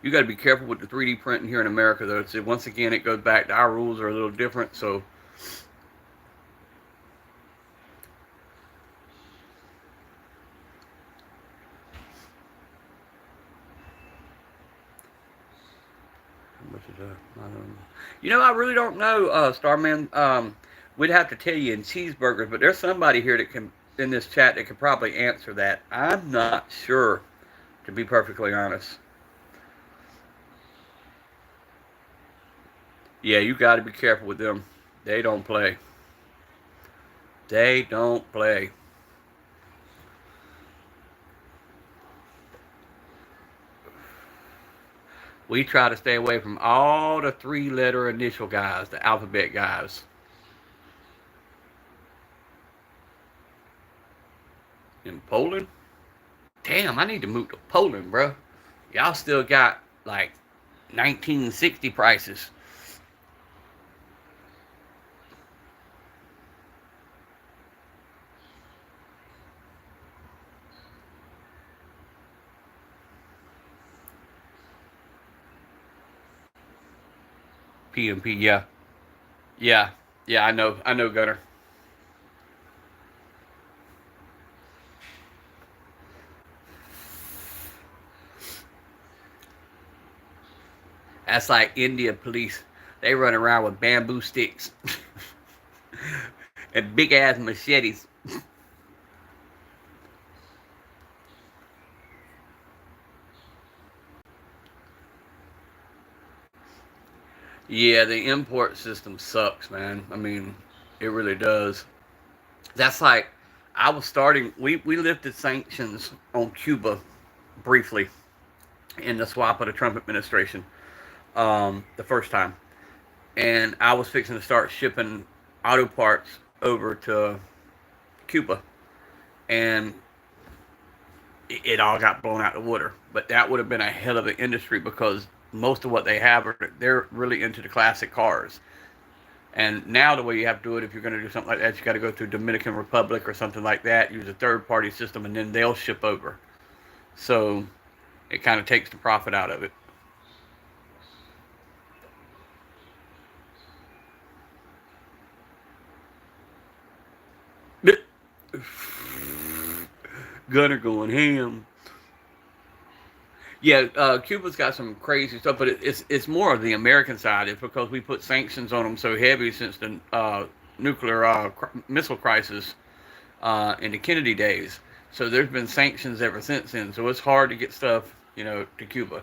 You got to be careful with the 3D printing here in America, though. So once again, it goes back to our rules are a little different, so. How much is that? I don't know. You know, I really don't know, Starman. We'd have to tell you in cheeseburgers, but there's somebody here that can, in this chat, that could probably answer that. I'm not sure, to be perfectly honest. Yeah, you got to be careful with them. They don't play. They don't play. We try to stay away from all the 3-letter initial guys, the alphabet guys. In Poland? Damn, I need to move to Poland, bro. Y'all still got like 1960 prices. PMP, yeah. Yeah. Yeah, I know, Gunner. That's like India police. They run around with bamboo sticks and big ass machetes. Yeah, the import system sucks, man. I mean, it really does. That's like, I was starting, we lifted sanctions on Cuba briefly in the swap of the Trump administration the first time. And I was fixing to start shipping auto parts over to Cuba. And it all got blown out of the water. But that would have been a hell of an industry because most of what they have they're really into the classic cars. And now the way you have to do it, if you're going to do something like that, you got to go through Dominican Republic or something like that. Use a third-party system, and then they'll ship over. So it kind of takes the profit out of it. Gunner going ham. Yeah, Cuba's got some crazy stuff, but it's more of the American side. It's because we put sanctions on them so heavy since the nuclear missile crisis in the Kennedy days. So there's been sanctions ever since then. So it's hard to get stuff, to Cuba.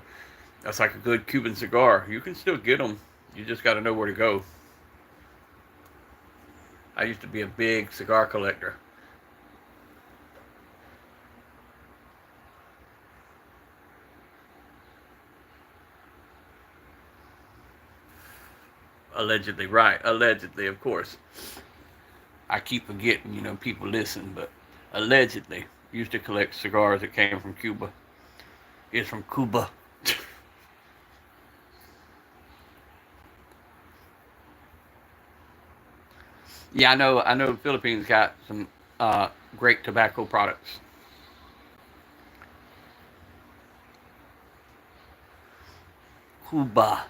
That's like a good Cuban cigar. You can still get them. You just got to know where to go. I used to be a big cigar collector. Allegedly, right. Allegedly, of course. I keep forgetting, people listen, but allegedly used to collect cigars that came from Cuba. It's from Cuba. Yeah, I know the Philippines got some great tobacco products. Cuba.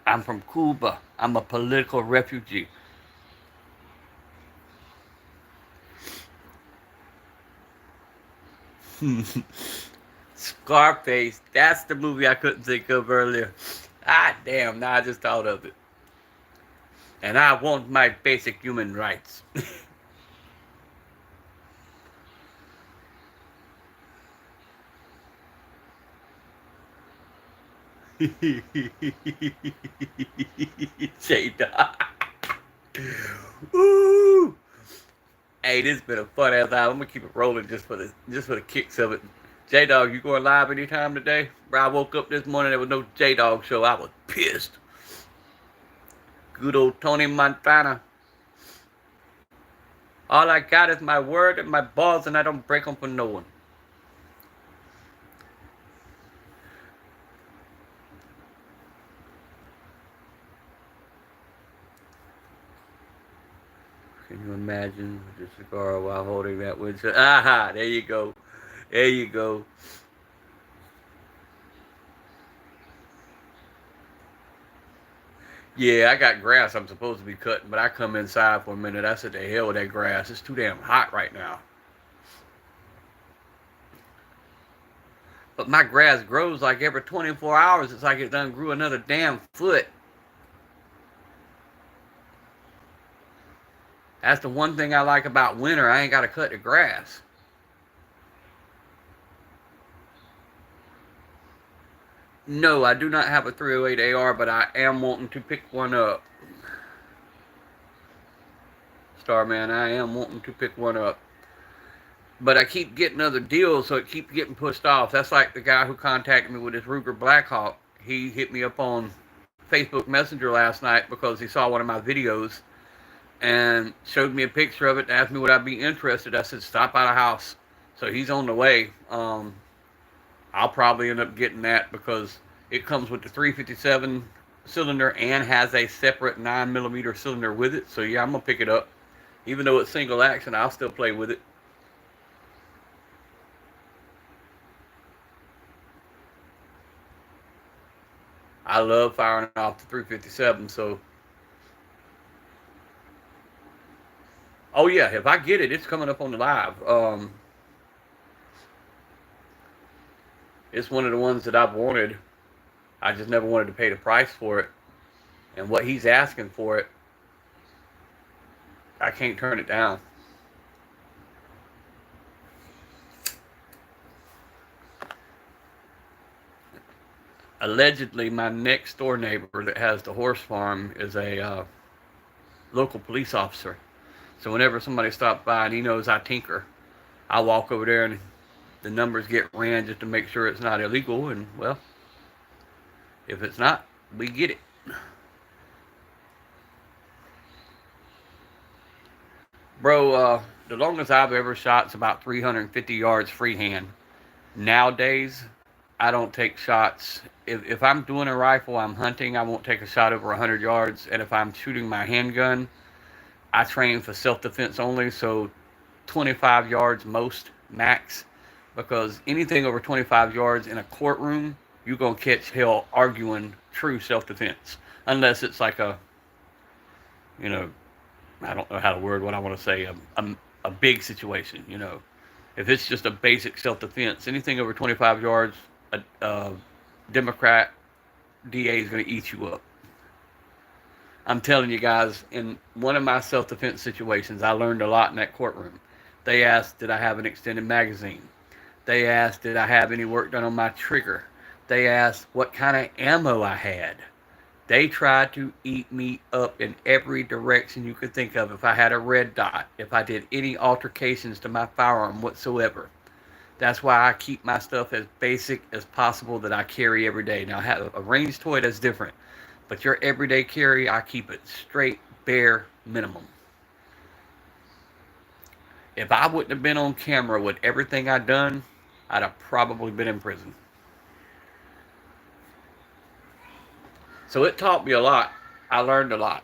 I'm from Cuba. I'm a political refugee. Scarface. That's the movie I couldn't think of earlier. Ah, damn. Now I just thought of it. And I want my basic human rights. J-Dog. Woo! Hey, this has been a fun ass hour. I'm gonna keep it rolling just for the kicks of it. J-Dog, you going live anytime today? Bro, I woke up this morning, there was no J-Dog show. I was pissed. Good old Tony Montana. All I got is my word and my balls, and I don't break them for no one. Can you imagine the cigar while holding that windshield? Aha, there you go. There you go. Yeah, I got grass I'm supposed to be cutting, but I come inside for a minute. I said, the hell with that grass. It's too damn hot right now. But my grass grows like every 24 hours. It's like it done grew another damn foot. That's the one thing I like about winter. I ain't got to cut the grass. No, I do not have a 308 AR, but I am wanting to pick one up. Starman, I am wanting to pick one up. But I keep getting other deals, so it keeps getting pushed off. That's like the guy who contacted me with his Ruger Blackhawk. He hit me up on Facebook Messenger last night because he saw one of my videos and showed me a picture of it and asked me would I be interested. I said, stop by the house. So he's on the way. I'll probably end up getting that because it comes with the 357 cylinder and has a separate 9mm cylinder with it. So yeah, I'm going to pick it up. Even though it's single action, I'll still play with it. I love firing off the 357, so. Oh yeah, if I get it, it's coming up on the live. It's one of the ones that I've wanted. I just never wanted to pay the price for it. And what he's asking for it, I can't turn it down. Allegedly, my next door neighbor that has the horse farm is a local police officer. So whenever somebody stops by and he knows I tinker, I walk over there and the numbers get ran just to make sure it's not illegal. And well, if it's not, we get it. Bro, the longest I've ever shot is about 350 yards freehand. Nowadays, I don't take shots. If I'm doing a rifle, I'm hunting, I won't take a shot over 100 yards. And if I'm shooting my handgun, I train for self-defense only, so 25 yards most, max. Because anything over 25 yards in a courtroom, you're going to catch hell arguing true self-defense. Unless it's like a, you know, I don't know how to word what I want to say, a big situation, you know. If it's just a basic self-defense, anything over 25 yards, a Democrat DA is going to eat you up. I'm telling you guys, in one of my self-defense situations, I learned a lot in that courtroom. They asked, did I have an extended magazine? They asked, did I have any work done on my trigger? They asked what kind of ammo I had. They tried to eat me up in every direction you could think of. If I had a red dot, if I did any altercations to my firearm whatsoever. That's why I keep my stuff as basic as possible that I carry every day. Now, I have a range toy that's different. But your everyday carry, I keep it straight, bare minimum. If I wouldn't have been on camera with everything I'd done, I'd have probably been in prison. So it taught me a lot. I learned a lot.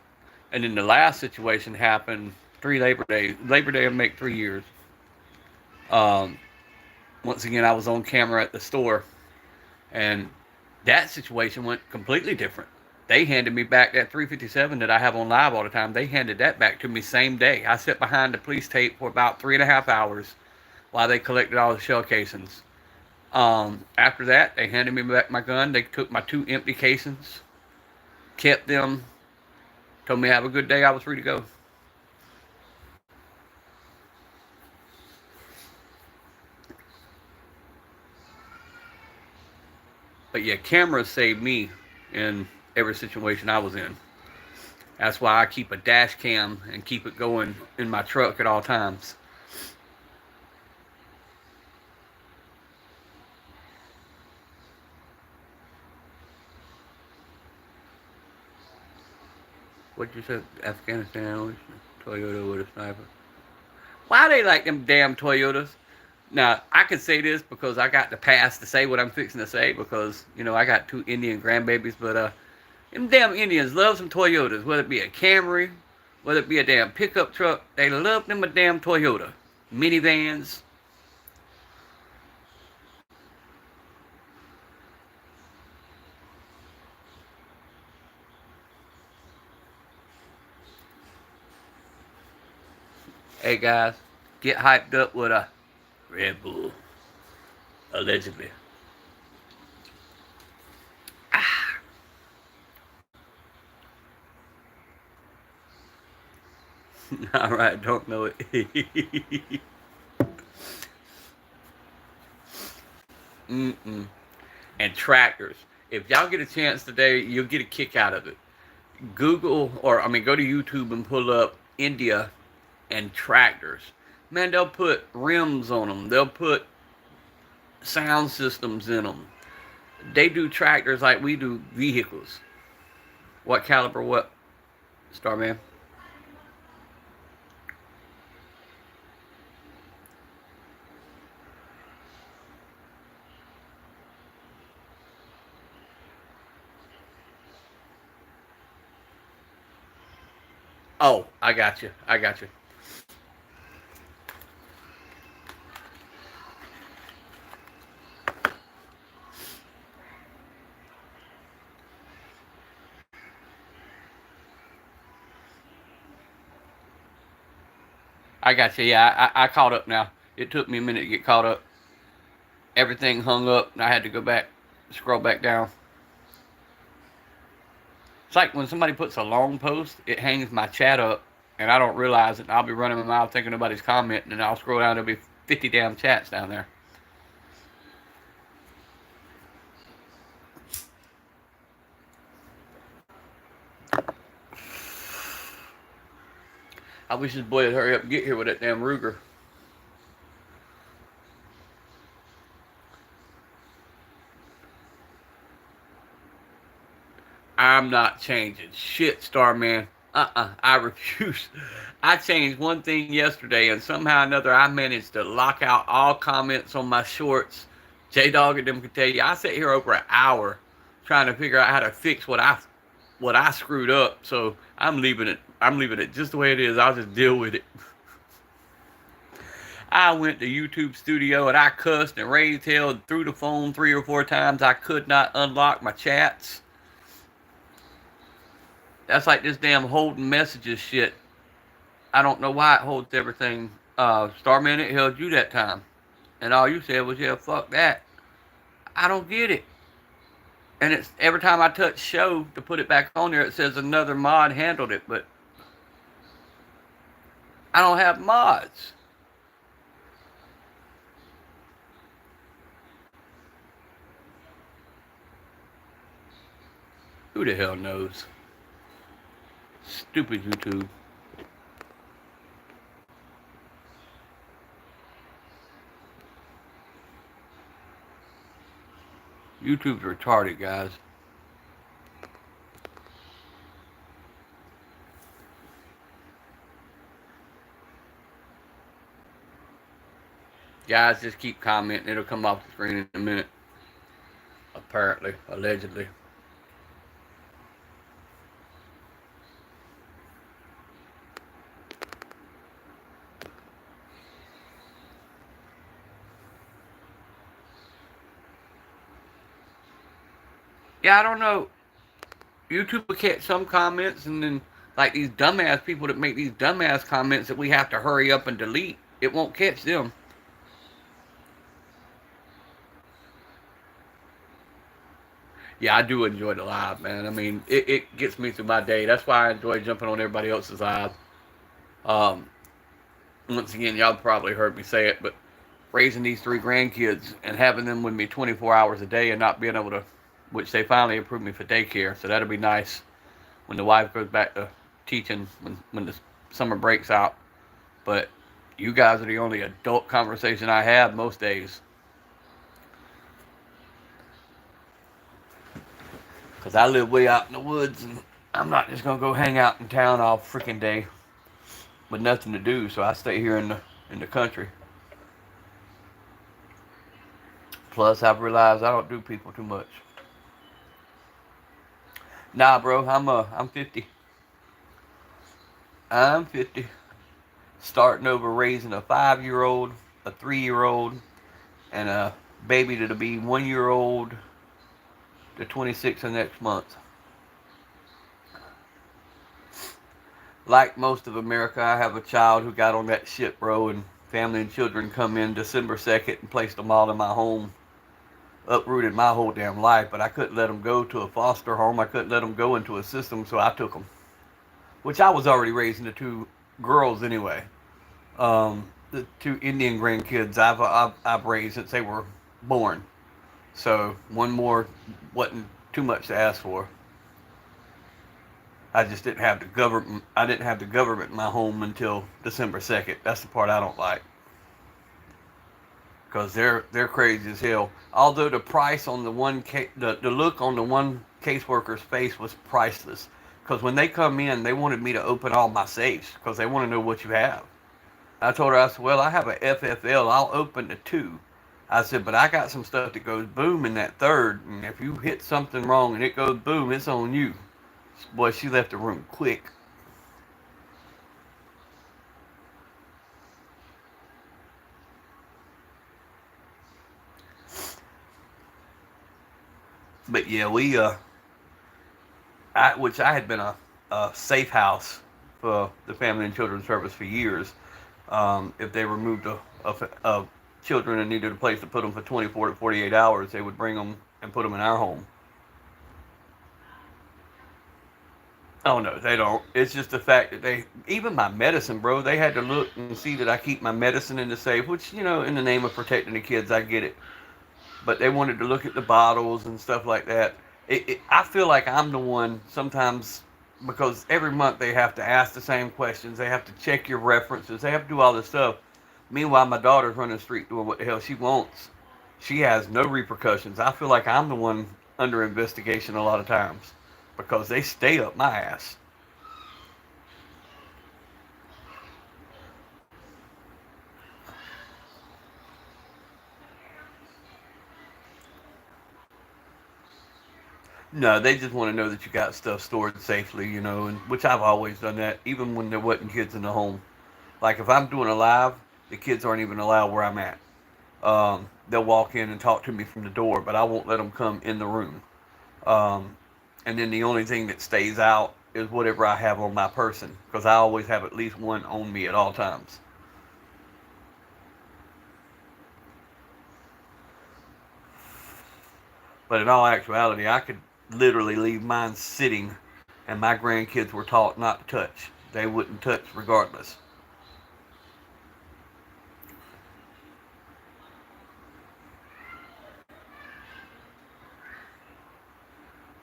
And then the last situation happened 3 Labor Days. Labor Day will make 3 years. Um, Once again, I was on camera at the store, and that situation went completely different. They handed me back that 357 that I have on live all the time. They handed that back to me same day. I sat behind the police tape for about 3.5 hours while they collected all the shell casings. After that, they handed me back my gun. They took my 2 empty casings, kept them, told me have a good day. I was free to go. But yeah, cameras saved me in every situation I was in. That's why I keep a dash cam and keep it going in my truck at all times. What you said? Afghanistan, Toyota with a sniper. Why they like them damn Toyotas? Now, I can say this because I got the pass to say what I'm fixing to say because, I got 2 Indian grandbabies, but them damn Indians love some Toyotas, whether it be a Camry, whether it be a damn pickup truck. They love them a damn Toyota. Minivans. Hey guys, get hyped up with a Red Bull, allegedly. Ah. All right, don't know it. Mm-mm. And tractors. If y'all get a chance today, you'll get a kick out of it. Go to YouTube and pull up India and tractors. Man, they'll put rims on them. They'll put sound systems in them. They do tractors like we do vehicles. What caliber? What, Starman? Oh, I got you. I got you. I got you. Yeah, I caught up now. It took me a minute to get caught up. Everything hung up, and I had to go back, scroll back down. It's like when somebody puts a long post, it hangs my chat up, and I don't realize it. And I'll be running my mouth thinking nobody's commenting, and I'll scroll down. There'll be 50 damn chats down there. I wish this boy would hurry up and get here with that damn Ruger. I'm not changing shit, Starman. I refuse. I changed one thing yesterday, and somehow or another, I managed to lock out all comments on my shorts. J Dog and them can tell you, I sat here over an hour trying to figure out how to fix what I screwed up. So I'm leaving it. I'm leaving it just the way it is. I'll just deal with it. I went to YouTube Studio and I cussed and raised hell and threw the phone 3 or 4 times. I could not unlock my chats. That's like this damn holding messages shit. I don't know why it holds everything. Starman, it held you that time. And all you said was, yeah, fuck that. I don't get it. And it's every time I touch show to put it back on there, it says another mod handled it, but I don't have mods. Who the hell knows? Stupid YouTube. YouTube's retarded, guys. Guys, just keep commenting. It'll come off the screen in a minute. Apparently, allegedly. Yeah, I don't know. YouTube will catch some comments, and then like these dumbass people that make these dumbass comments that we have to hurry up and delete, it won't catch them. Yeah, I do enjoy the live, man. I mean, it gets me through my day. That's why I enjoy jumping on everybody else's live. Um, Once again, y'all probably heard me say it, but raising these three grandkids and having them with me 24 hours a day and not being able to, which they finally approved me for daycare, so that'll be nice when the wife goes back to teaching when the summer breaks out. But you guys are the only adult conversation I have most days. Because I live way out in the woods and I'm not just going to go hang out in town all freaking day with nothing to do. So I stay here in the country. Plus, I've realized I don't do people too much. Nah, bro, I'm 50. I'm 50. Starting over raising a 5-year old, a 3-year old, and a baby that'll be 1 year old to 26 of next month. Like most of America, I have a child who got on that ship, bro, and family and children come in December 2nd and placed them all in my home. Uprooted my whole damn life, but I couldn't let them go to a foster home. I couldn't let them go into a system, so I took them. Which I was already raising the two girls anyway. The two Indian grandkids I've raised since they were born. So one more wasn't too much to ask for. I just didn't have the government. I didn't have the government in my home until December 2nd. That's the part I don't like, because they're crazy as hell. Although the price on the look on the one caseworker's face was priceless. Because when they come in, they wanted me to open all my safes because they want to know what you have. I told her, I said, well, I have a FFL. I'll open the two. I said, but I got some stuff that goes boom in that third, and if you hit something wrong and it goes boom, it's on you. Boy, she left the room quick. But yeah, which I had been a safe house for the Family and Children's Service for years. If they removed a children and needed a place to put them for 24 to 48 hours, they would bring them and put them in our home. Oh no, they don't. It's just the fact that even my medicine, bro, they had to look and see that I keep my medicine in the safe, which, in the name of protecting the kids, I get it. But they wanted to look at the bottles and stuff like that. I feel like I'm the one sometimes, because every month they have to ask the same questions. They have to check your references. They have to do all this stuff. Meanwhile, my daughter's running the street doing what the hell she wants. She has no repercussions. I feel like I'm the one under investigation a lot of times because they stay up my ass. No, they just want to know that you got stuff stored safely, and which I've always done that, even when there wasn't kids in the home. Like if I'm doing a live, the kids aren't even allowed where I'm at. They'll walk in and talk to me from the door, but I won't let them come in the room. Um, and then the only thing that stays out is whatever I have on my person, because I always have at least one on me at all times. But in all actuality, I could literally leave mine sitting, and my grandkids were taught not to touch. They wouldn't touch regardless.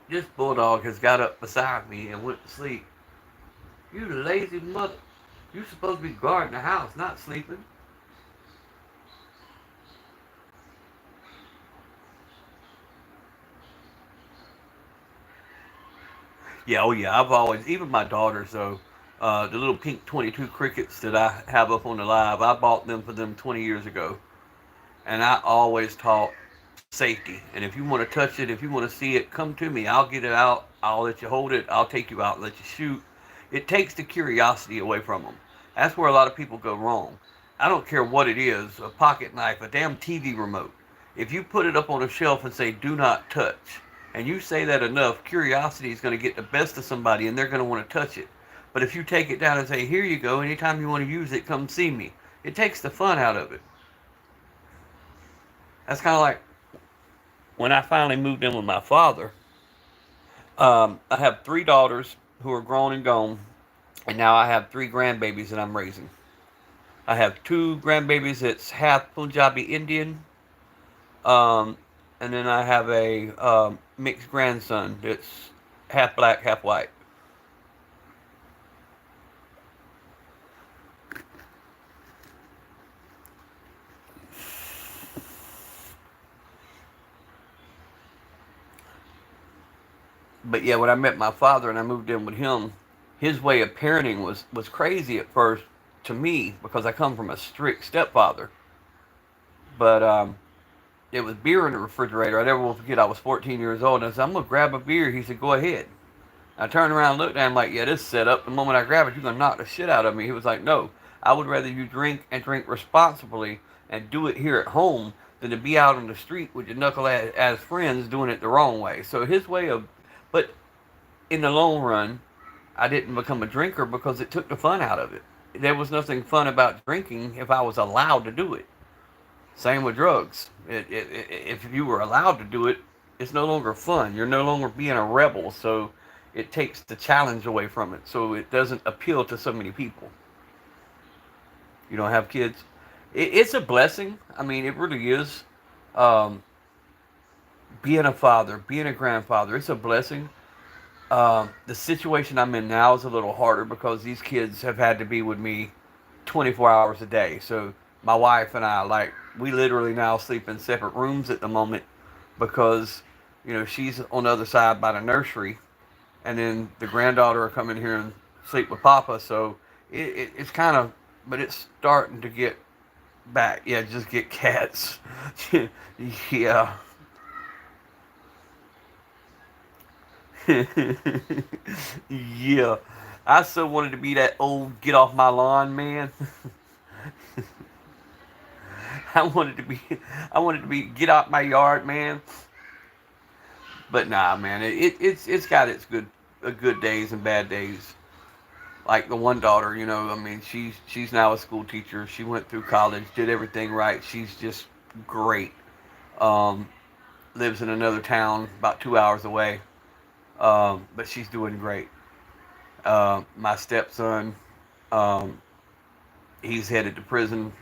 This bulldog has got up beside me and went to sleep. You lazy mother. You're supposed to be guarding the house, not sleeping. Yeah, oh yeah, I've always, even my daughters though, the little pink 22 crickets that I have up on the live, I bought them for them 20 years ago. And I always taught safety. And if you want to touch it, if you want to see it, come to me. I'll get it out. I'll let you hold it. I'll take you out and let you shoot. It takes the curiosity away from them. That's where a lot of people go wrong. I don't care what it is, a pocket knife, a damn TV remote. If you put it up on a shelf and say, do not touch, And you say that enough, curiosity is going to get the best of somebody and they're going to want to touch it. But if you take it down and say, here you go, anytime you want to use it, come see me, it takes the fun out of it. That's kind of like when I finally moved in with my father. I have 3 daughters who are grown and gone, and now I have 3 grandbabies that I'm raising. I have 2 grandbabies that's half Punjabi Indian, um, and then I have a mixed grandson that's half black, half white. But yeah, when I met my father and I moved in with him, his way of parenting was crazy at first to me because I come from a strict stepfather. But it was beer in the refrigerator. I never will forget. I was 14 years old, and I said, "I'm gonna grab a beer." He said, "Go ahead." I turned around and looked at him like, "Yeah, this is set up. The moment I grab it, you're gonna knock the shit out of me." He was like, "No, I would rather you drink and drink responsibly and do it here at home than to be out on the street with your knuckle-ass friends doing it the wrong way." So his way of, but in the long run, I didn't become a drinker because it took the fun out of it. There was nothing fun about drinking if I was allowed to do it. Same with drugs. If you were allowed to do it, it's no longer fun. You're no longer being a rebel. So it takes the challenge away from it. So it doesn't appeal to so many people. You don't have kids. It's a blessing. I mean, it really is. Um, Being a father, being a grandfather, it's a blessing. The situation I'm in now is a little harder because these kids have had to be with me 24 hours a day. So my wife and I, like, we literally now sleep in separate rooms at the moment because, she's on the other side by the nursery, and then the granddaughter will come in here and sleep with Papa. So it's kind of, but it's starting to get back. Yeah, just get cats. Yeah. Yeah. I so wanted to be that old get off my lawn man. I wanted to be get out my yard man. But nah, man, it's got its good days and bad days. Like the one daughter, I mean, she's now a school teacher. She went through college, did everything right. She's just great. Um, Lives in another town about 2 hours away. But she's doing great. My stepson, um, he's headed to prison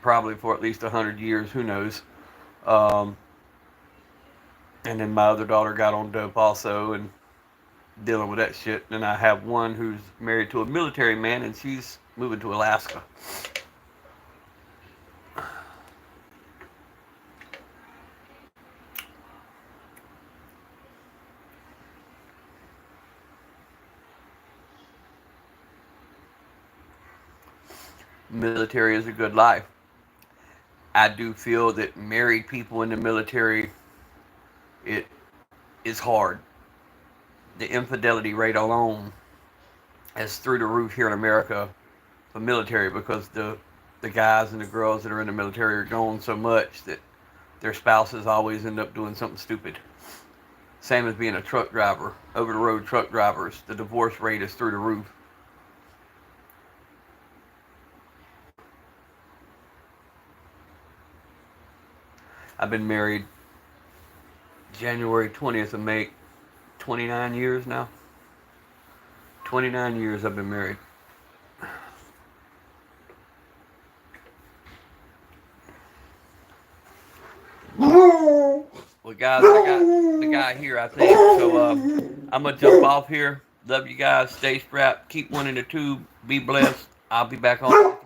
probably for at least 100 years. Who knows? Um, and then my other daughter got on dope also and dealing with that shit. And I have one who's married to a military man and she's moving to Alaska. Military is a good life. I do feel that married people in the military, it is hard. The infidelity rate alone is through the roof here in America for military because the guys and the girls that are in the military are gone so much that their spouses always end up doing something stupid. Same as being a truck driver, over the road truck drivers. The divorce rate is through the roof. I've been married January 20th of May, 29 years now. 29 years I've been married. Well, guys, I got the guy here, I think. So I'm going to jump off here. Love you guys. Stay strapped. Keep one in the tube. Be blessed. I'll be back on.